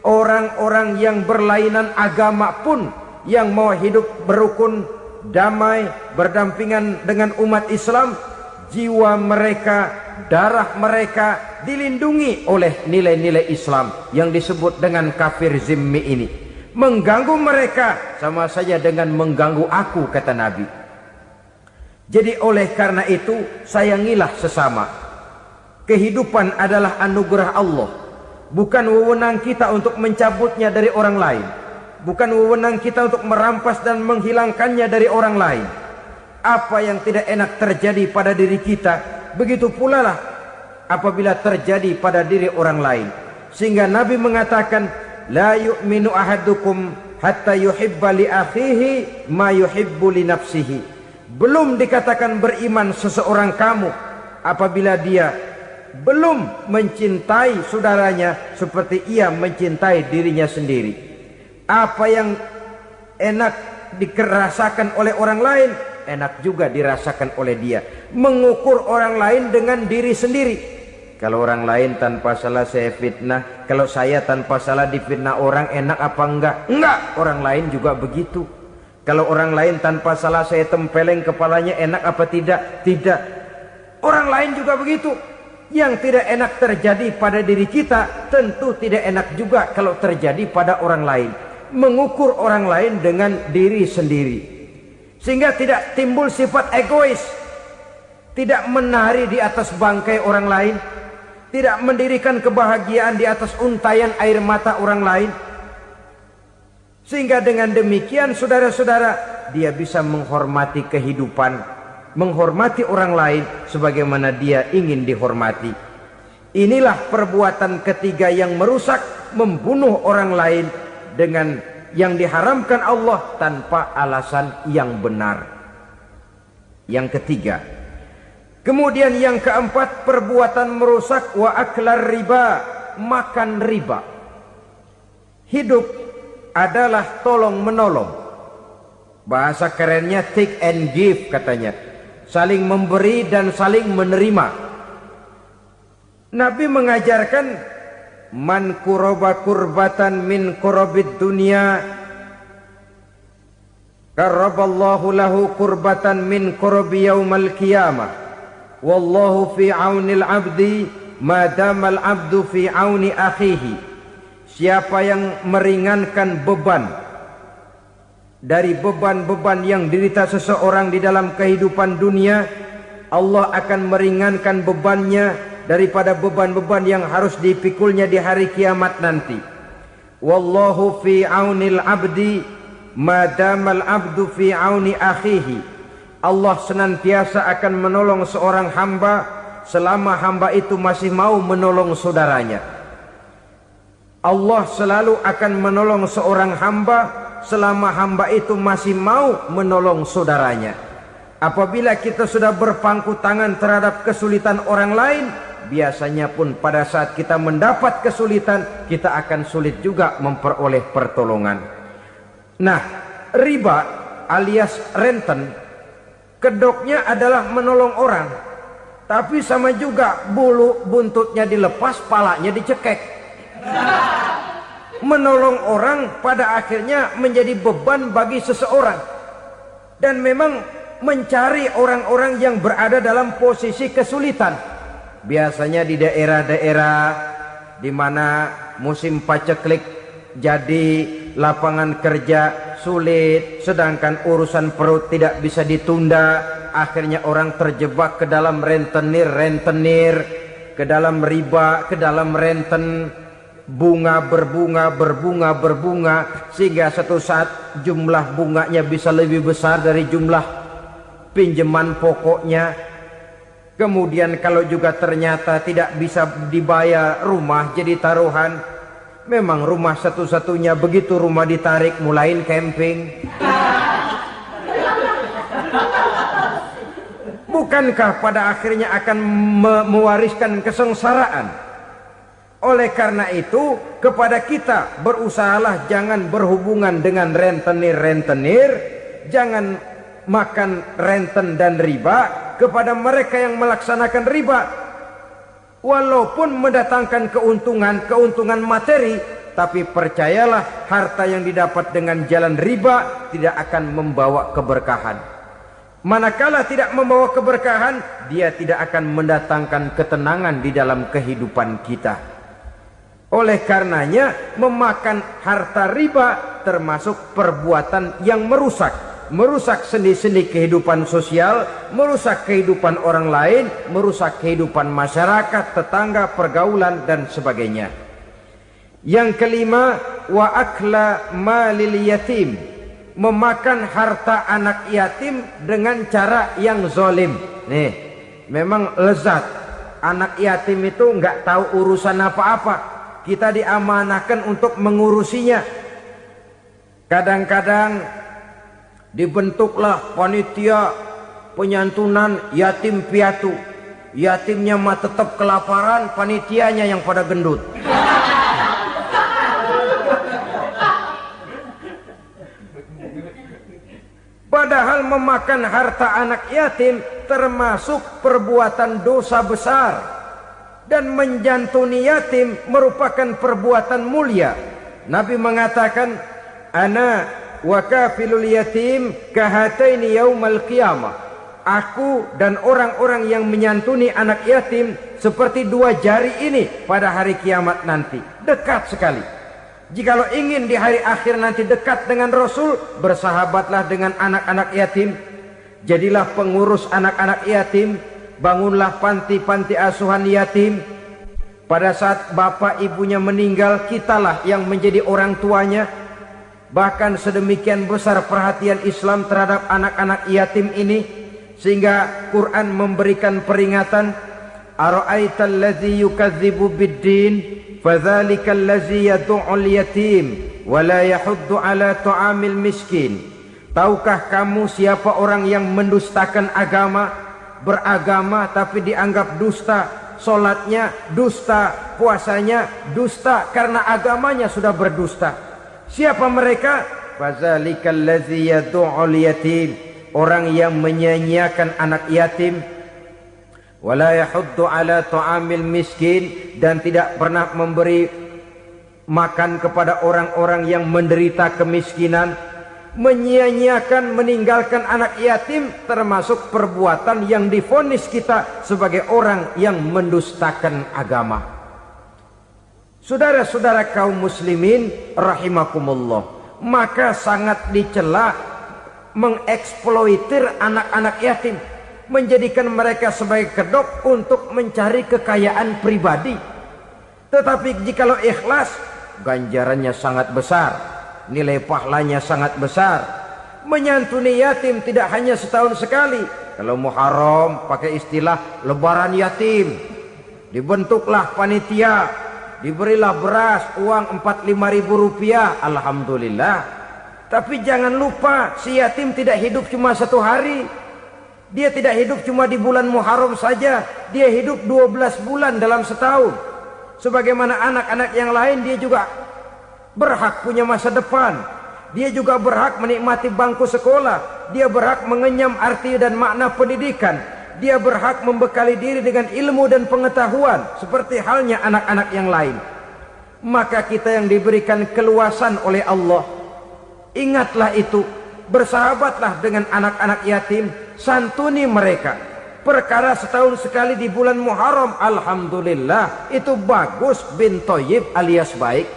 orang-orang yang berlainan agama pun yang mau hidup berukun, damai, berdampingan dengan umat Islam, jiwa mereka, darah mereka dilindungi oleh nilai-nilai Islam yang disebut dengan kafir zimmi ini. Mengganggu mereka sama saja dengan mengganggu aku, kata Nabi. Jadi oleh karena itu, sayangilah sesama. Kehidupan adalah anugerah Allah, bukan wewenang kita untuk mencabutnya dari orang lain, bukan wewenang kita untuk merampas dan menghilangkannya dari orang lain. Apa yang tidak enak terjadi pada diri kita, begitu pula lah apabila terjadi pada diri orang lain. Sehingga Nabi mengatakan, la yu'minu ahadukum hatta yuhibba li akhihi ma yuhibbu li nafsihi. Belum dikatakan beriman seseorang kamu apabila dia belum mencintai saudaranya seperti ia mencintai dirinya sendiri. Apa yang enak dirasakan oleh orang lain, enak juga dirasakan oleh dia. Mengukur orang lain dengan diri sendiri. Kalau orang lain tanpa salah saya fitnah, kalau saya tanpa salah difitnah orang, enak apa enggak? Enggak, orang lain juga begitu. Kalau orang lain tanpa salah saya tempeleng kepalanya, enak apa tidak? Tidak. Orang lain juga begitu. Yang tidak enak terjadi pada diri kita, tentu tidak enak juga kalau terjadi pada orang lain. Mengukur orang lain dengan diri sendiri, sehingga tidak timbul sifat egois, tidak menari di atas bangkai orang lain, tidak mendirikan kebahagiaan di atas untayan air mata orang lain. Sehingga dengan demikian saudara-saudara, dia bisa menghormati kehidupan, menghormati orang lain sebagaimana dia ingin dihormati. Inilah perbuatan ketiga yang merusak, membunuh orang lain dengan yang diharamkan Allah tanpa alasan yang benar. Yang ketiga. Kemudian yang keempat, perbuatan merusak wa aklar riba, makan riba. Hidup adalah tolong menolong. Bahasa kerennya take and give katanya. Saling memberi dan saling menerima. Nabi mengajarkan man kuraba kurbatan min kurabid dunya karaballahu lahu kurbatan min kurabi yaumal qiyamah. Wallahu fi aunil abdi madamal abdu fi auni akhihi. Siapa yang meringankan beban dari beban-beban yang dirita seseorang di dalam kehidupan dunia, Allah akan meringankan bebannya daripada beban-beban yang harus dipikulnya di hari kiamat nanti. Wallahu fi aunil abdi madamal abdu fi auni akhihi. Allah senantiasa akan menolong seorang hamba selama hamba itu masih mau menolong saudaranya. Allah selalu akan menolong seorang hamba selama hamba itu masih mau menolong saudaranya. Apabila kita sudah berpangku tangan terhadap kesulitan orang lain, biasanya pun pada saat kita mendapat kesulitan, kita akan sulit juga memperoleh pertolongan. Nah, riba alias renten, kedoknya adalah menolong orang, tapi sama juga bulu buntutnya dilepas, palanya dicekek. Menolong orang pada akhirnya menjadi beban bagi seseorang, dan memang mencari orang-orang yang berada dalam posisi kesulitan. Biasanya di daerah-daerah di mana musim paceklik, jadi lapangan kerja sulit, sedangkan urusan perut tidak bisa ditunda. Akhirnya orang terjebak ke dalam rentenir, ke dalam riba, ke dalam renten. Bunga berbunga, sehingga satu saat jumlah bunganya bisa lebih besar dari jumlah pinjaman pokoknya. Kemudian kalau juga ternyata tidak bisa dibayar, rumah jadi taruhan. Memang rumah satu-satunya, begitu rumah ditarik mulain camping. Bukankah pada akhirnya akan mewariskan kesengsaraan? Oleh karena itu, kepada kita berusahalah jangan berhubungan dengan rentenir, jangan makan renten dan riba. Kepada mereka yang melaksanakan riba, walaupun mendatangkan keuntungan materi, tapi percayalah, harta yang didapat dengan jalan riba tidak akan membawa keberkahan. Manakala tidak membawa keberkahan, dia tidak akan mendatangkan ketenangan di dalam kehidupan kita. Oleh karenanya, memakan harta riba termasuk perbuatan yang merusak sendi-sendi kehidupan sosial, merusak kehidupan orang lain, merusak kehidupan masyarakat, tetangga, pergaulan, dan sebagainya. Yang kelima, wa akla malil yatim, memakan harta anak yatim dengan cara yang zalim. Nih, memang lezat. Anak yatim itu nggak tahu urusan apa-apa. Kita diamanahkan untuk mengurusinya. Kadang-kadang dibentuklah panitia penyantunan yatim piatu. Yatimnya mah tetap kelaparan, panitianya yang pada gendut. Padahal memakan harta anak yatim termasuk perbuatan dosa besar. Dan menjantuni yatim merupakan perbuatan mulia. Nabi mengatakan, ana wa kafilul yatim kahataini yaumal qiyamah. Aku dan orang-orang yang menyantuni anak yatim seperti dua jari ini pada hari kiamat nanti. Dekat sekali. Jikalau ingin di hari akhir nanti dekat dengan Rasul, bersahabatlah dengan anak-anak yatim. Jadilah pengurus anak-anak yatim. Bangunlah panti-panti asuhan yatim. Pada saat bapak ibunya meninggal, kitalah yang menjadi orang tuanya. Bahkan sedemikian besar perhatian Islam terhadap anak-anak yatim ini, sehingga Quran memberikan peringatan, ara'aital ladzi yukadzibu biddin fadzalikal ladzi yad'ul yatim wa la yahuddu ala ta'amil miskin. Tahukah kamu siapa orang yang mendustakan agama? Beragama tapi dianggap dusta, solatnya dusta, puasanya dusta, karena agamanya sudah berdusta. Siapa mereka? Fazalikal ladzi yad'ul yatim, orang yang menyia-nyiakan anak yatim. Wala yahuddu ala ta'amil miskin, dan tidak pernah memberi makan kepada orang-orang yang menderita kemiskinan, menyia-nyiakan, meninggalkan anak yatim, termasuk perbuatan yang divonis kita sebagai orang yang mendustakan agama. Saudara-saudara kaum muslimin rahimakumullah, maka sangat dicela mengeksploitir anak-anak yatim, menjadikan mereka sebagai kedok untuk mencari kekayaan pribadi. Tetapi jikalau ikhlas, ganjarannya sangat besar, nilai pahalanya sangat besar. Menyantuni yatim tidak hanya setahun sekali. Kalau Muharram pakai istilah lebaran yatim, dibentuklah panitia, diberilah beras, uang 45.000 rupiah, alhamdulillah. Tapi jangan lupa, si yatim tidak hidup cuma satu hari. Dia tidak hidup cuma di bulan Muharram saja, dia hidup 12 bulan dalam setahun. Sebagaimana anak-anak yang lain, dia juga berhak punya masa depan. Dia juga berhak menikmati bangku sekolah. Dia berhak mengenyam arti dan makna pendidikan. Dia berhak membekali diri dengan ilmu dan pengetahuan seperti halnya anak-anak yang lain. Maka kita yang diberikan keluasan oleh Allah, ingatlah itu, bersahabatlah dengan anak-anak yatim, santuni mereka. Perkara setahun sekali di bulan Muharram, alhamdulillah, itu bagus, bin Thayyib alias baik.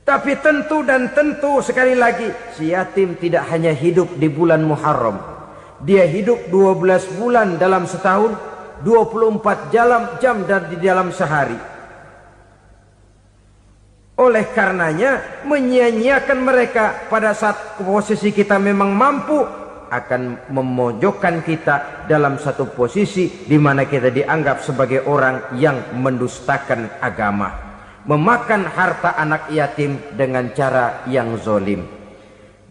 Tapi tentu dan tentu sekali lagi, si yatim tidak hanya hidup di bulan Muharram. Dia hidup 12 bulan dalam setahun, 24 jam di dalam sehari. Oleh karenanya, menyia-nyiakan mereka pada saat posisi kita memang mampu akan memojokkan kita dalam satu posisi di mana kita dianggap sebagai orang yang mendustakan agama, memakan harta anak yatim dengan cara yang zolim.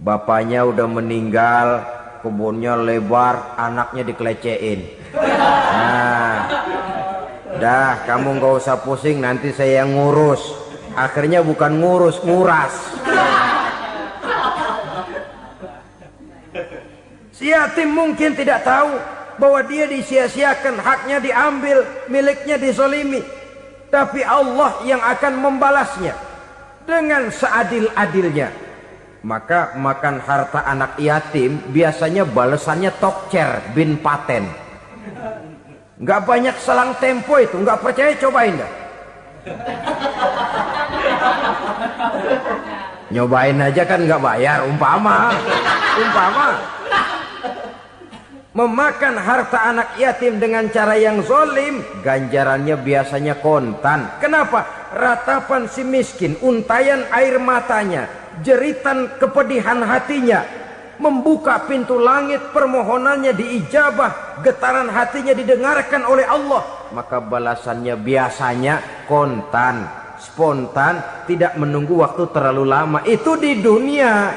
Bapaknya udah meninggal, kebunnya lebar, anaknya dikelecehin. Nah, dah kamu gak usah pusing, nanti saya yang ngurus. Akhirnya bukan ngurus, nguras. Si yatim mungkin tidak tahu bahwa dia disia-siakan, haknya diambil, miliknya dizolimi. Tapi Allah yang akan membalasnya dengan seadil-adilnya. Maka makan harta anak yatim biasanya balasannya tokcer bin paten. Nggak banyak selang tempo itu, nggak percaya cobain dah. Nyobain aja kan nggak bayar, umpama. Memakan harta anak yatim dengan cara yang zolim, ganjarannya biasanya kontan. Kenapa? Ratapan si miskin, untayan air matanya, jeritan kepedihan hatinya, membuka pintu langit, permohonannya diijabah, getaran hatinya didengarkan oleh Allah. Maka balasannya biasanya kontan, spontan, tidak menunggu waktu terlalu lama. Itu di dunia,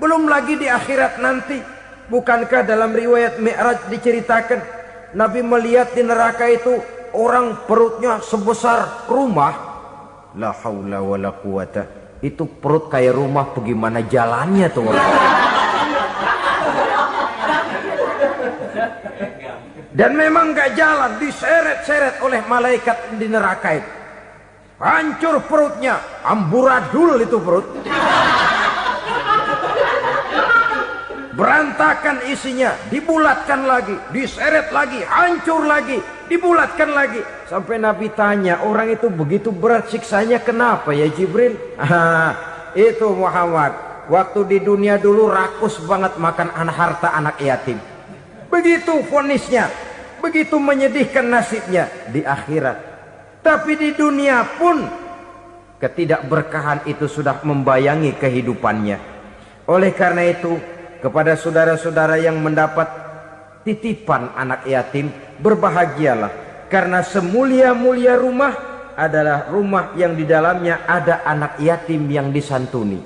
belum lagi di akhirat nanti. Bukankah dalam riwayat Mi'raj diceritakan Nabi melihat di neraka itu orang perutnya sebesar rumah? La haula wala quwata. Itu perut kayak rumah, bagaimana jalannya tuh orang? Dan memang gak jalan, diseret-seret oleh malaikat di neraka itu. Hancur perutnya, amburadul itu perut. Berantakan isinya, dibulatkan lagi, diseret lagi, hancur lagi, dibulatkan lagi. Sampai Nabi tanya, orang itu begitu berat siksanya kenapa ya Jibril? Itu Muhammad, waktu di dunia dulu rakus banget makan harta anak yatim. Begitu vonisnya, begitu menyedihkan nasibnya di akhirat. Tapi di dunia pun ketidakberkahan itu sudah membayangi kehidupannya. Oleh karena itu, kepada saudara-saudara yang mendapat titipan anak yatim, berbahagialah, karena semulia-mulia rumah adalah rumah yang di dalamnya ada anak yatim yang disantuni.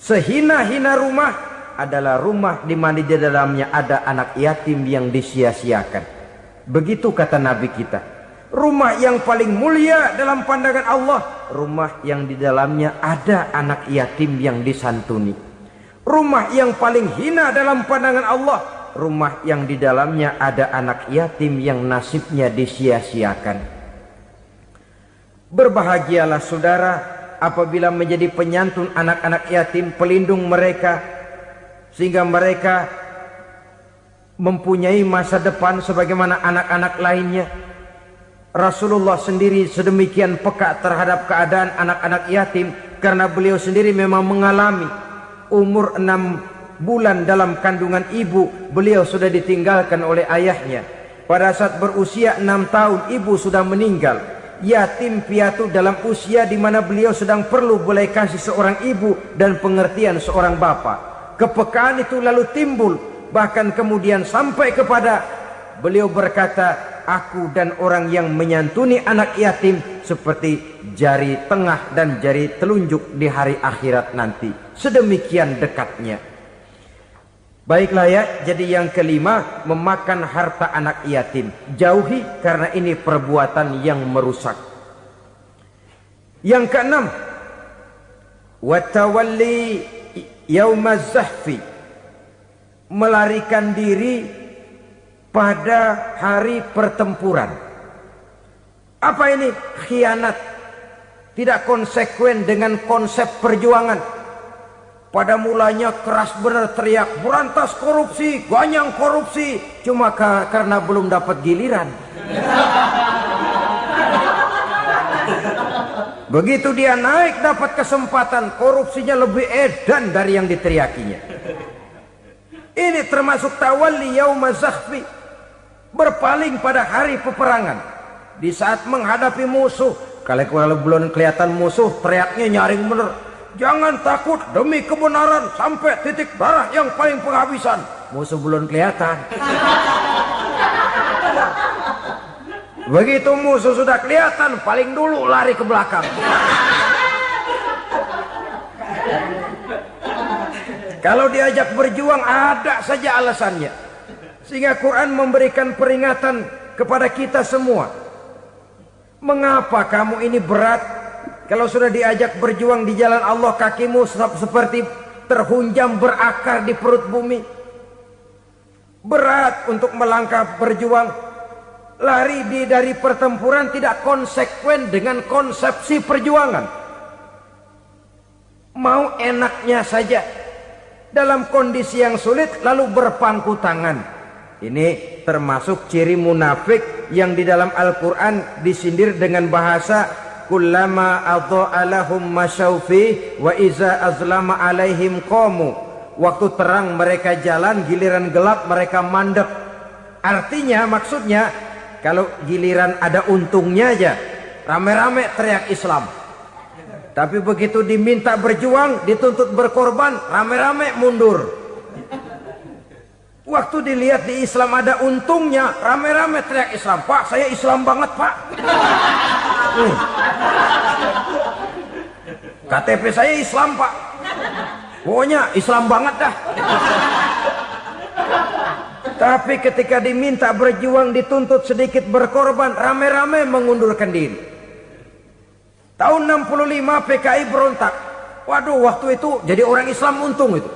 Sehina-hina rumah adalah rumah di mana di dalamnya ada anak yatim yang disia-siakan. Begitu kata Nabi kita. Rumah yang paling mulia dalam pandangan Allah, rumah yang di dalamnya ada anak yatim yang disantuni. Rumah yang paling hina dalam pandangan Allah, rumah yang di dalamnya ada anak yatim yang nasibnya disia-siakan. Berbahagialah saudara apabila menjadi penyantun anak-anak yatim, pelindung mereka, sehingga mereka mempunyai masa depan sebagaimana anak-anak lainnya. Rasulullah sendiri sedemikian peka terhadap keadaan anak-anak yatim karena beliau sendiri memang mengalami umur 6 bulan dalam kandungan ibu, beliau sudah ditinggalkan oleh ayahnya. Pada saat berusia 6 tahun ibu sudah meninggal. Yatim piatu dalam usia di mana beliau sedang perlu belas kasih seorang ibu dan pengertian seorang bapa. Kepekaan itu lalu timbul, bahkan kemudian sampai kepada beliau berkata, aku dan orang yang menyantuni anak yatim seperti jari tengah dan jari telunjuk di hari akhirat nanti. Sedemikian dekatnya. Baiklah ya, jadi yang kelima, memakan harta anak yatim. Jauhi karena ini perbuatan yang merusak. Yang keenam, watawalli yaumaz zahfi, melarikan diri pada hari pertempuran. Apa ini? Khianat, tidak konsekuen dengan konsep perjuangan. Pada mulanya keras benar teriak berantas korupsi, ganyang korupsi, cuma karena belum dapat giliran. Begitu dia naik dapat kesempatan, korupsinya lebih edan dari yang diteriakinya. Ini termasuk tawalli yaumaz zahfi, berpaling pada hari peperangan. Di saat menghadapi musuh, kalau belum kelihatan musuh, teriaknya nyaring bener. Jangan takut demi kebenaran sampai titik darah yang paling penghabisan. Musuh belum kelihatan. Begitu musuh sudah kelihatan, paling dulu lari ke belakang. Kalau diajak berjuang ada saja alasannya. Sehingga Quran memberikan peringatan kepada kita semua. Mengapa kamu ini berat? Kalau sudah diajak berjuang di jalan Allah, kakimu seperti terhunjam berakar di perut bumi. Berat untuk melangkah berjuang. Lari dari pertempuran tidak konsekuen dengan konsepsi perjuangan. Mau enaknya saja. Dalam kondisi yang sulit lalu berpangku tangan. Ini termasuk ciri munafik yang di dalam Al-Quran disindir dengan bahasa kullama adha'a lahum masyaufi wa iza azlama alaihim qamu. Waktu terang mereka jalan, giliran gelap mereka mandek. Artinya, maksudnya, kalau giliran ada untungnya aja, rame-rame teriak Islam. Tapi begitu diminta berjuang, dituntut berkorban, rame-rame mundur. Waktu dilihat di Islam ada untungnya, rame-rame teriak Islam. Pak, saya Islam banget, Pak. KTP saya Islam, Pak. Pokoknya Islam banget dah. Tapi ketika diminta berjuang, dituntut sedikit berkorban, rame-rame mengundurkan diri. Tahun 65 PKI berontak. Waduh, waktu itu jadi orang Islam untung itu.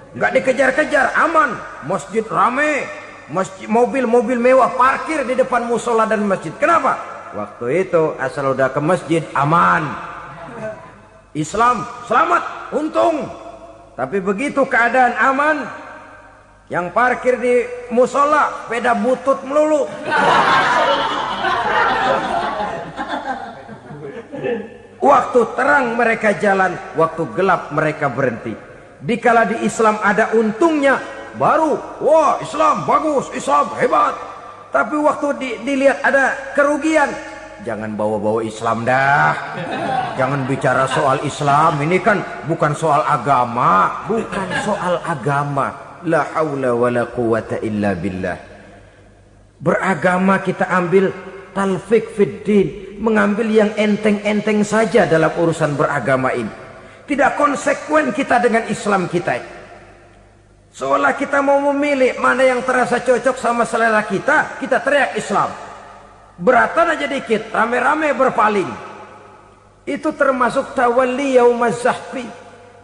Nggak dikejar-kejar, aman. Masjid rame, mobil-mobil mewah parkir di depan musola dan masjid. Kenapa? Waktu itu asal udah ke masjid aman. Islam selamat, untung. Tapi begitu keadaan aman, yang parkir di musola sepeda butut melulu. Waktu terang mereka jalan, waktu gelap mereka berhenti. Dikala di Islam ada untungnya, baru wah Islam bagus, Islam hebat. Tapi waktu dilihat ada kerugian, jangan bawa-bawa Islam dah. Jangan bicara soal Islam, ini kan bukan soal agama. Bukan soal agama. La haula wa la quwata illa billah. Beragama kita ambil talfik fid din, mengambil yang enteng-enteng saja dalam urusan beragama ini. Tidak konsekuen kita dengan Islam kita. Seolah kita mau memilih mana yang terasa cocok sama selera kita, kita teriak Islam. Beratan aja dikit, rame-rame berpaling. Itu termasuk tawalli yaumaz zahfi.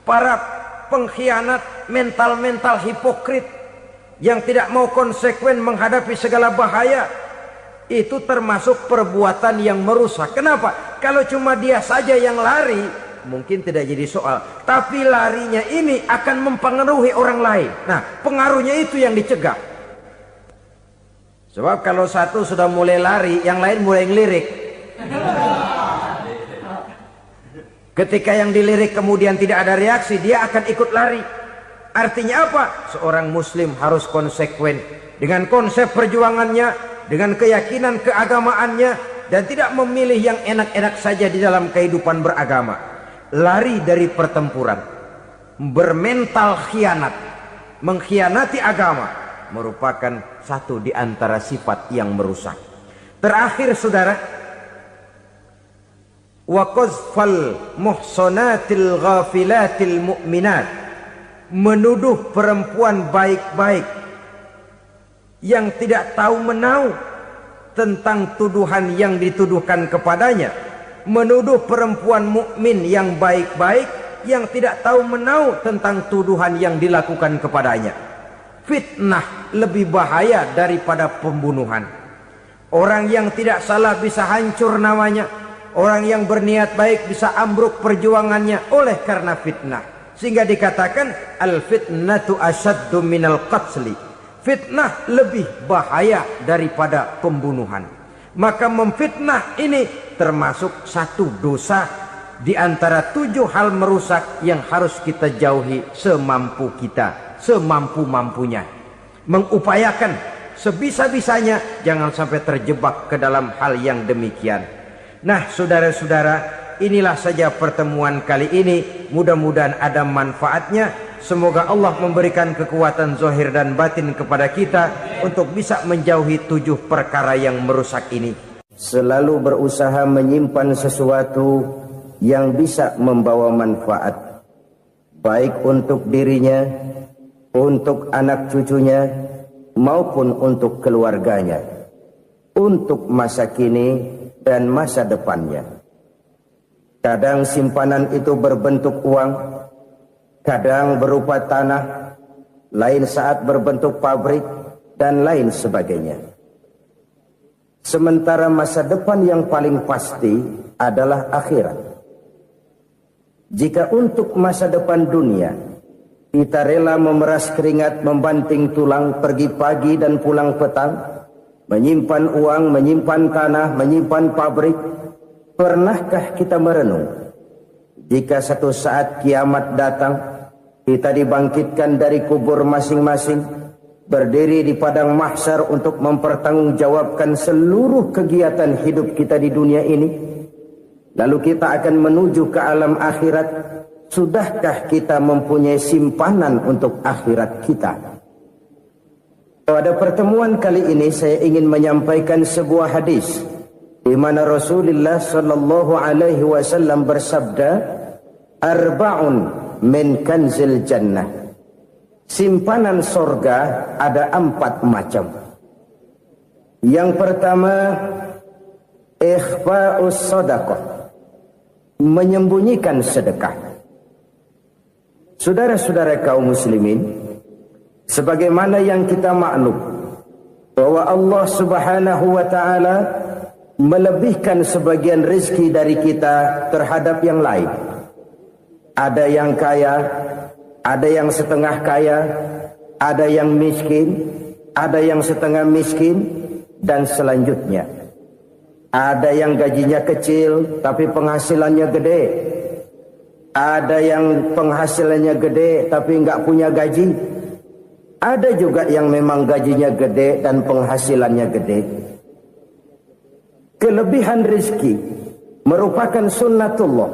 Para pengkhianat, mental-mental hipokrit yang tidak mau konsekuen menghadapi segala bahaya. Itu termasuk perbuatan yang merusak. Kenapa? Kalau cuma dia saja yang lari, mungkin tidak jadi soal. Tapi larinya ini akan mempengaruhi orang lain. Nah, pengaruhnya itu yang dicegah. Sebab kalau satu sudah mulai lari, yang lain mulai ngelirik. Ketika yang dilirik kemudian tidak ada reaksi, dia akan ikut lari. Artinya apa? Seorang muslim harus konsekuen dengan konsep perjuangannya, dengan keyakinan keagamaannya, dan tidak memilih yang enak-enak saja di dalam kehidupan beragama. Lari dari pertempuran, bermental khianat, mengkhianati agama, merupakan satu di antara sifat yang merusak. Terakhir saudara, wa qazfal muhsanatil ghafilatil mu'minat, menuduh perempuan baik-baik yang tidak tahu menahu tentang tuduhan yang dituduhkan kepadanya, menuduh perempuan mukmin yang baik-baik yang tidak tahu menahu tentang tuduhan yang dilakukan kepadanya. Fitnah lebih bahaya daripada pembunuhan. Orang yang tidak salah bisa hancur namanya. Orang yang berniat baik bisa ambruk perjuangannya oleh karena fitnah. Sehingga dikatakan al-fitnatu asyaddu minal qatli. Fitnah lebih bahaya daripada pembunuhan. Maka memfitnah ini termasuk satu dosa di antara 7 hal merusak yang harus kita jauhi semampu kita, semampu-mampunya. Mengupayakan sebisa-bisanya jangan sampai terjebak ke dalam hal yang demikian. Nah, saudara-saudara, inilah saja pertemuan kali ini. Mudah-mudahan ada manfaatnya. Semoga Allah memberikan kekuatan zahir dan batin kepada kita untuk bisa menjauhi 7 perkara yang merusak ini. Selalu berusaha menyimpan sesuatu yang bisa membawa manfaat, baik untuk dirinya, untuk anak cucunya, maupun untuk keluarganya, untuk masa kini dan masa depannya. Kadang simpanan itu berbentuk uang, kadang berupa tanah, lain saat berbentuk pabrik, dan lain sebagainya. Sementara masa depan yang paling pasti adalah akhirat. Jika untuk masa depan dunia kita rela memeras keringat, membanting tulang, pergi pagi dan pulang petang, menyimpan uang, menyimpan tanah, menyimpan pabrik, pernahkah kita merenung jika satu saat kiamat datang, kita dibangkitkan dari kubur masing-masing, berdiri di padang mahsyar untuk mempertanggungjawabkan seluruh kegiatan hidup kita di dunia ini, lalu kita akan menuju ke alam akhirat. Sudahkah kita mempunyai simpanan untuk akhirat kita? Pada pertemuan kali ini saya ingin menyampaikan sebuah hadis di mana Rasulullah sallallahu alaihi wasallam bersabda, arba'un min kanzil jannah. Simpanan sorga ada 4 macam. Yang pertama, ikhfa'us sadaqah, menyembunyikan sedekah. Saudara-saudara kaum muslimin, sebagaimana yang kita maklum bahwa Allah Subhanahu wa taala melebihkan sebagian rezeki dari kita terhadap yang lain. Ada yang kaya, ada yang setengah kaya, ada yang miskin, ada yang setengah miskin, dan selanjutnya. Ada yang gajinya kecil tapi penghasilannya gede. Ada yang penghasilannya gede tapi nggak punya gaji. Ada juga yang memang gajinya gede dan penghasilannya gede. Kelebihan rezeki merupakan sunnatullah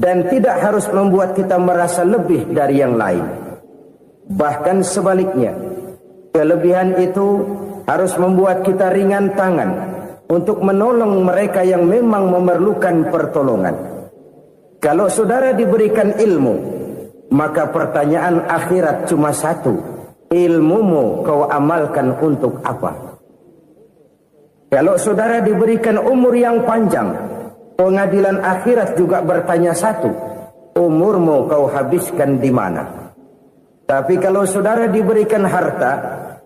dan tidak harus membuat kita merasa lebih dari yang lain. Bahkan sebaliknya, kelebihan itu harus membuat kita ringan tangan untuk menolong mereka yang memang memerlukan pertolongan. Kalau saudara diberikan ilmu, maka pertanyaan akhirat cuma satu, ilmumu kau amalkan untuk apa? Kalau saudara diberikan umur yang panjang, pengadilan akhirat juga bertanya satu, umurmu kau habiskan di mana? Tapi kalau saudara diberikan harta,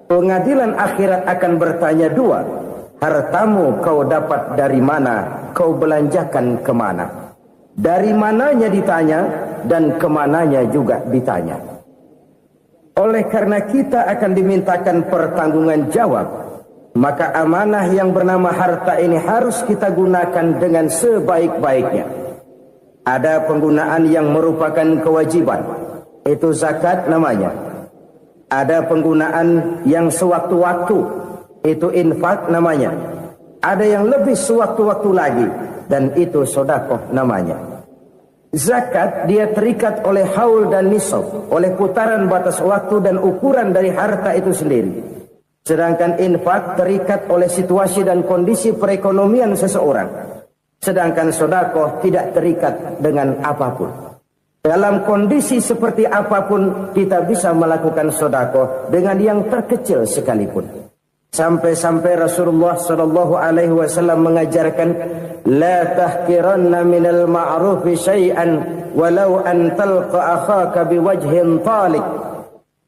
pengadilan akhirat akan bertanya 2, hartamu kau dapat dari mana, kau belanjakan kemana. Dari mananya ditanya, dan kemananya juga ditanya. Oleh karena kita akan dimintakan pertanggungan jawab, maka amanah yang bernama harta ini harus kita gunakan dengan sebaik-baiknya. Ada penggunaan yang merupakan kewajiban, itu zakat namanya. Ada penggunaan yang sewaktu-waktu, itu infak namanya. Ada yang lebih sewaktu-waktu lagi, dan itu sedekah namanya. Zakat dia terikat oleh haul dan nisab, oleh putaran batas waktu dan ukuran dari harta itu sendiri. Sedangkan infak terikat oleh situasi dan kondisi perekonomian seseorang. Sedangkan sedekah tidak terikat dengan apapun. Dalam kondisi seperti apapun kita bisa melakukan sedekah dengan yang terkecil sekalipun. Sampai-sampai Rasulullah SAW mengajarkan, la tahkiranna minal ma'rufi syai'an walau an talqa akhaka biwajhin talik.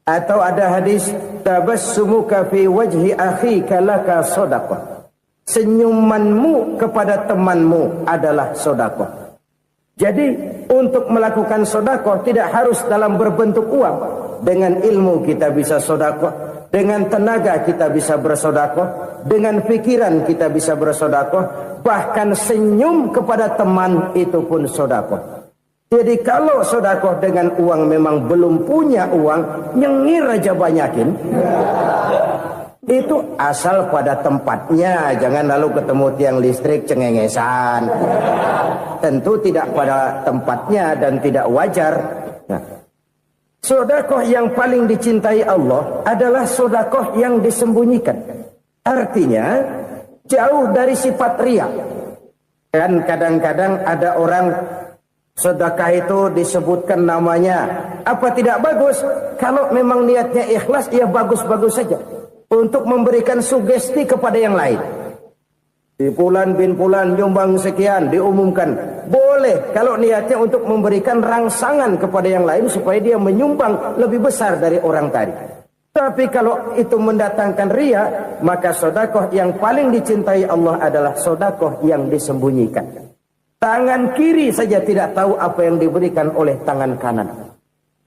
Atau ada hadis, tabassumuka fi wajhi akhika laka sedekah. Senyumanmu kepada temanmu adalah sedekah. Jadi untuk melakukan sedekah tidak harus dalam berbentuk uang. Dengan ilmu kita bisa sedekah, dengan tenaga kita bisa bersedekah, dengan pikiran kita bisa bersedekah, bahkan senyum kepada teman itu pun sedekah. Jadi kalau sedekah dengan uang memang belum punya uang, nyengir aja banyakin. Itu asal pada tempatnya, jangan lalu ketemu tiang listrik cengengesan. Tentu tidak pada tempatnya dan tidak wajar. Nah, sedekah yang paling dicintai Allah adalah sedekah yang disembunyikan. Artinya jauh dari sifat riya. Kan kadang-kadang ada orang sedekah itu disebutkan namanya. Apa tidak bagus? Kalau memang niatnya ikhlas, ya bagus-bagus saja. Untuk memberikan sugesti kepada yang lain. Di Fulan bin Fulan nyumbang sekian, diumumkan. Boleh kalau niatnya untuk memberikan rangsangan kepada yang lain supaya dia menyumbang lebih besar dari orang tadi. Tapi kalau itu mendatangkan riya, maka sedekah yang paling dicintai Allah adalah sedekah yang disembunyikan. Tangan kiri saja tidak tahu apa yang diberikan oleh tangan kanan.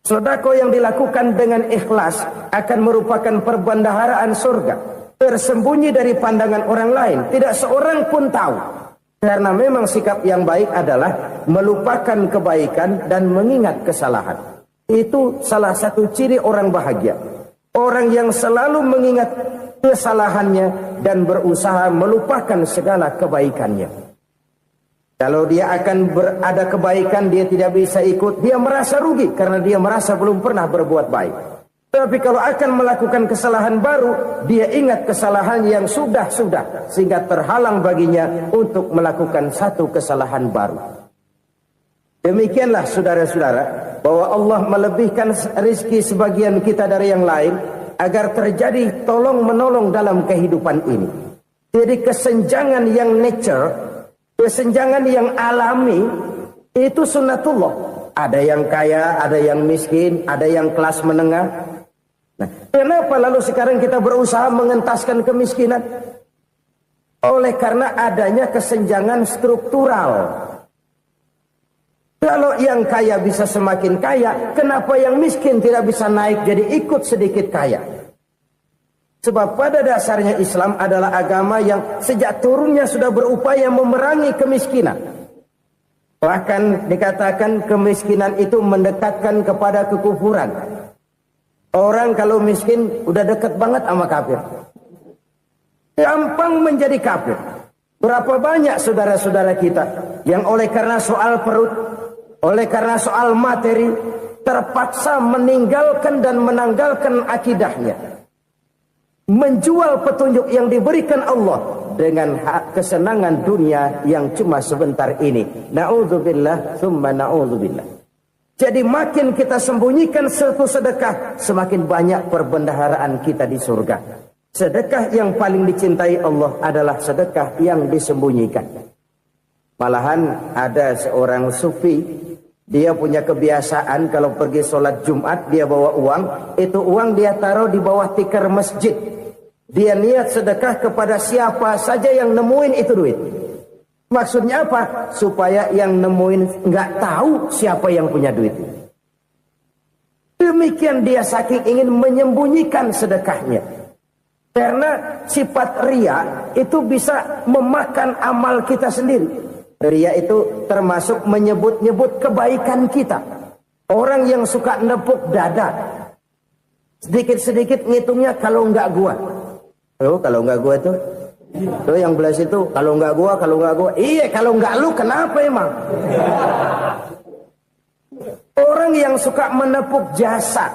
Sedekah yang dilakukan dengan ikhlas akan merupakan perbendaharaan surga, tersembunyi dari pandangan orang lain, tidak seorang pun tahu. Karena memang sikap yang baik adalah melupakan kebaikan dan mengingat kesalahan. Itu salah satu ciri orang bahagia. Orang yang selalu mengingat kesalahannya dan berusaha melupakan segala kebaikannya. Kalau dia akan ada kebaikan, dia tidak bisa ikut, dia merasa rugi karena dia merasa belum pernah berbuat baik. Tapi kalau akan melakukan kesalahan baru, dia ingat kesalahan yang sudah-sudah, sehingga terhalang baginya untuk melakukan satu kesalahan baru. Demikianlah saudara-saudara, bahwa Allah melebihkan rizki sebagian kita dari yang lain, agar terjadi tolong-menolong dalam kehidupan ini. Jadi kesenjangan yang nature, kesenjangan yang alami, itu sunnatullah. Ada yang kaya, ada yang miskin, ada yang kelas menengah. Nah, kenapa lalu sekarang kita berusaha mengentaskan kemiskinan? Oleh karena adanya kesenjangan struktural. Kalau yang kaya bisa semakin kaya, kenapa yang miskin tidak bisa naik jadi ikut sedikit kaya? Sebab pada dasarnya Islam adalah agama yang sejak turunnya sudah berupaya memerangi kemiskinan. Bahkan dikatakan kemiskinan itu mendekatkan kepada kekufuran. Orang kalau miskin udah dekat banget sama kafir. Gampang menjadi kafir. Berapa banyak saudara-saudara kita yang oleh karena soal perut, oleh karena soal materi, terpaksa meninggalkan dan menanggalkan akidahnya. Menjual petunjuk yang diberikan Allah dengan kesenangan dunia yang cuma sebentar ini. Na'udzubillah, thumma na'udzubillah. Jadi makin kita sembunyikan satu sedekah, semakin banyak perbendaharaan kita di surga. Sedekah yang paling dicintai Allah adalah sedekah yang disembunyikan. Malahan ada seorang sufi, dia punya kebiasaan kalau pergi sholat Jumat dia bawa uang, itu uang dia taruh di bawah tikar masjid. Dia niat sedekah kepada siapa saja yang nemuin itu duit. Maksudnya apa? Supaya yang nemuin nggak tahu siapa yang punya duit. Demikian dia saking ingin menyembunyikan sedekahnya. Karena sifat ria itu bisa memakan amal kita sendiri. Ria itu termasuk menyebut-nyebut kebaikan kita. Orang yang suka nepuk dada, sedikit-sedikit ngitungnya kalau nggak gua. Oh, kalau nggak gua tuh yang belas itu kalau nggak gua. Iya, kalau nggak lu kenapa emang? Orang yang suka menepuk jasa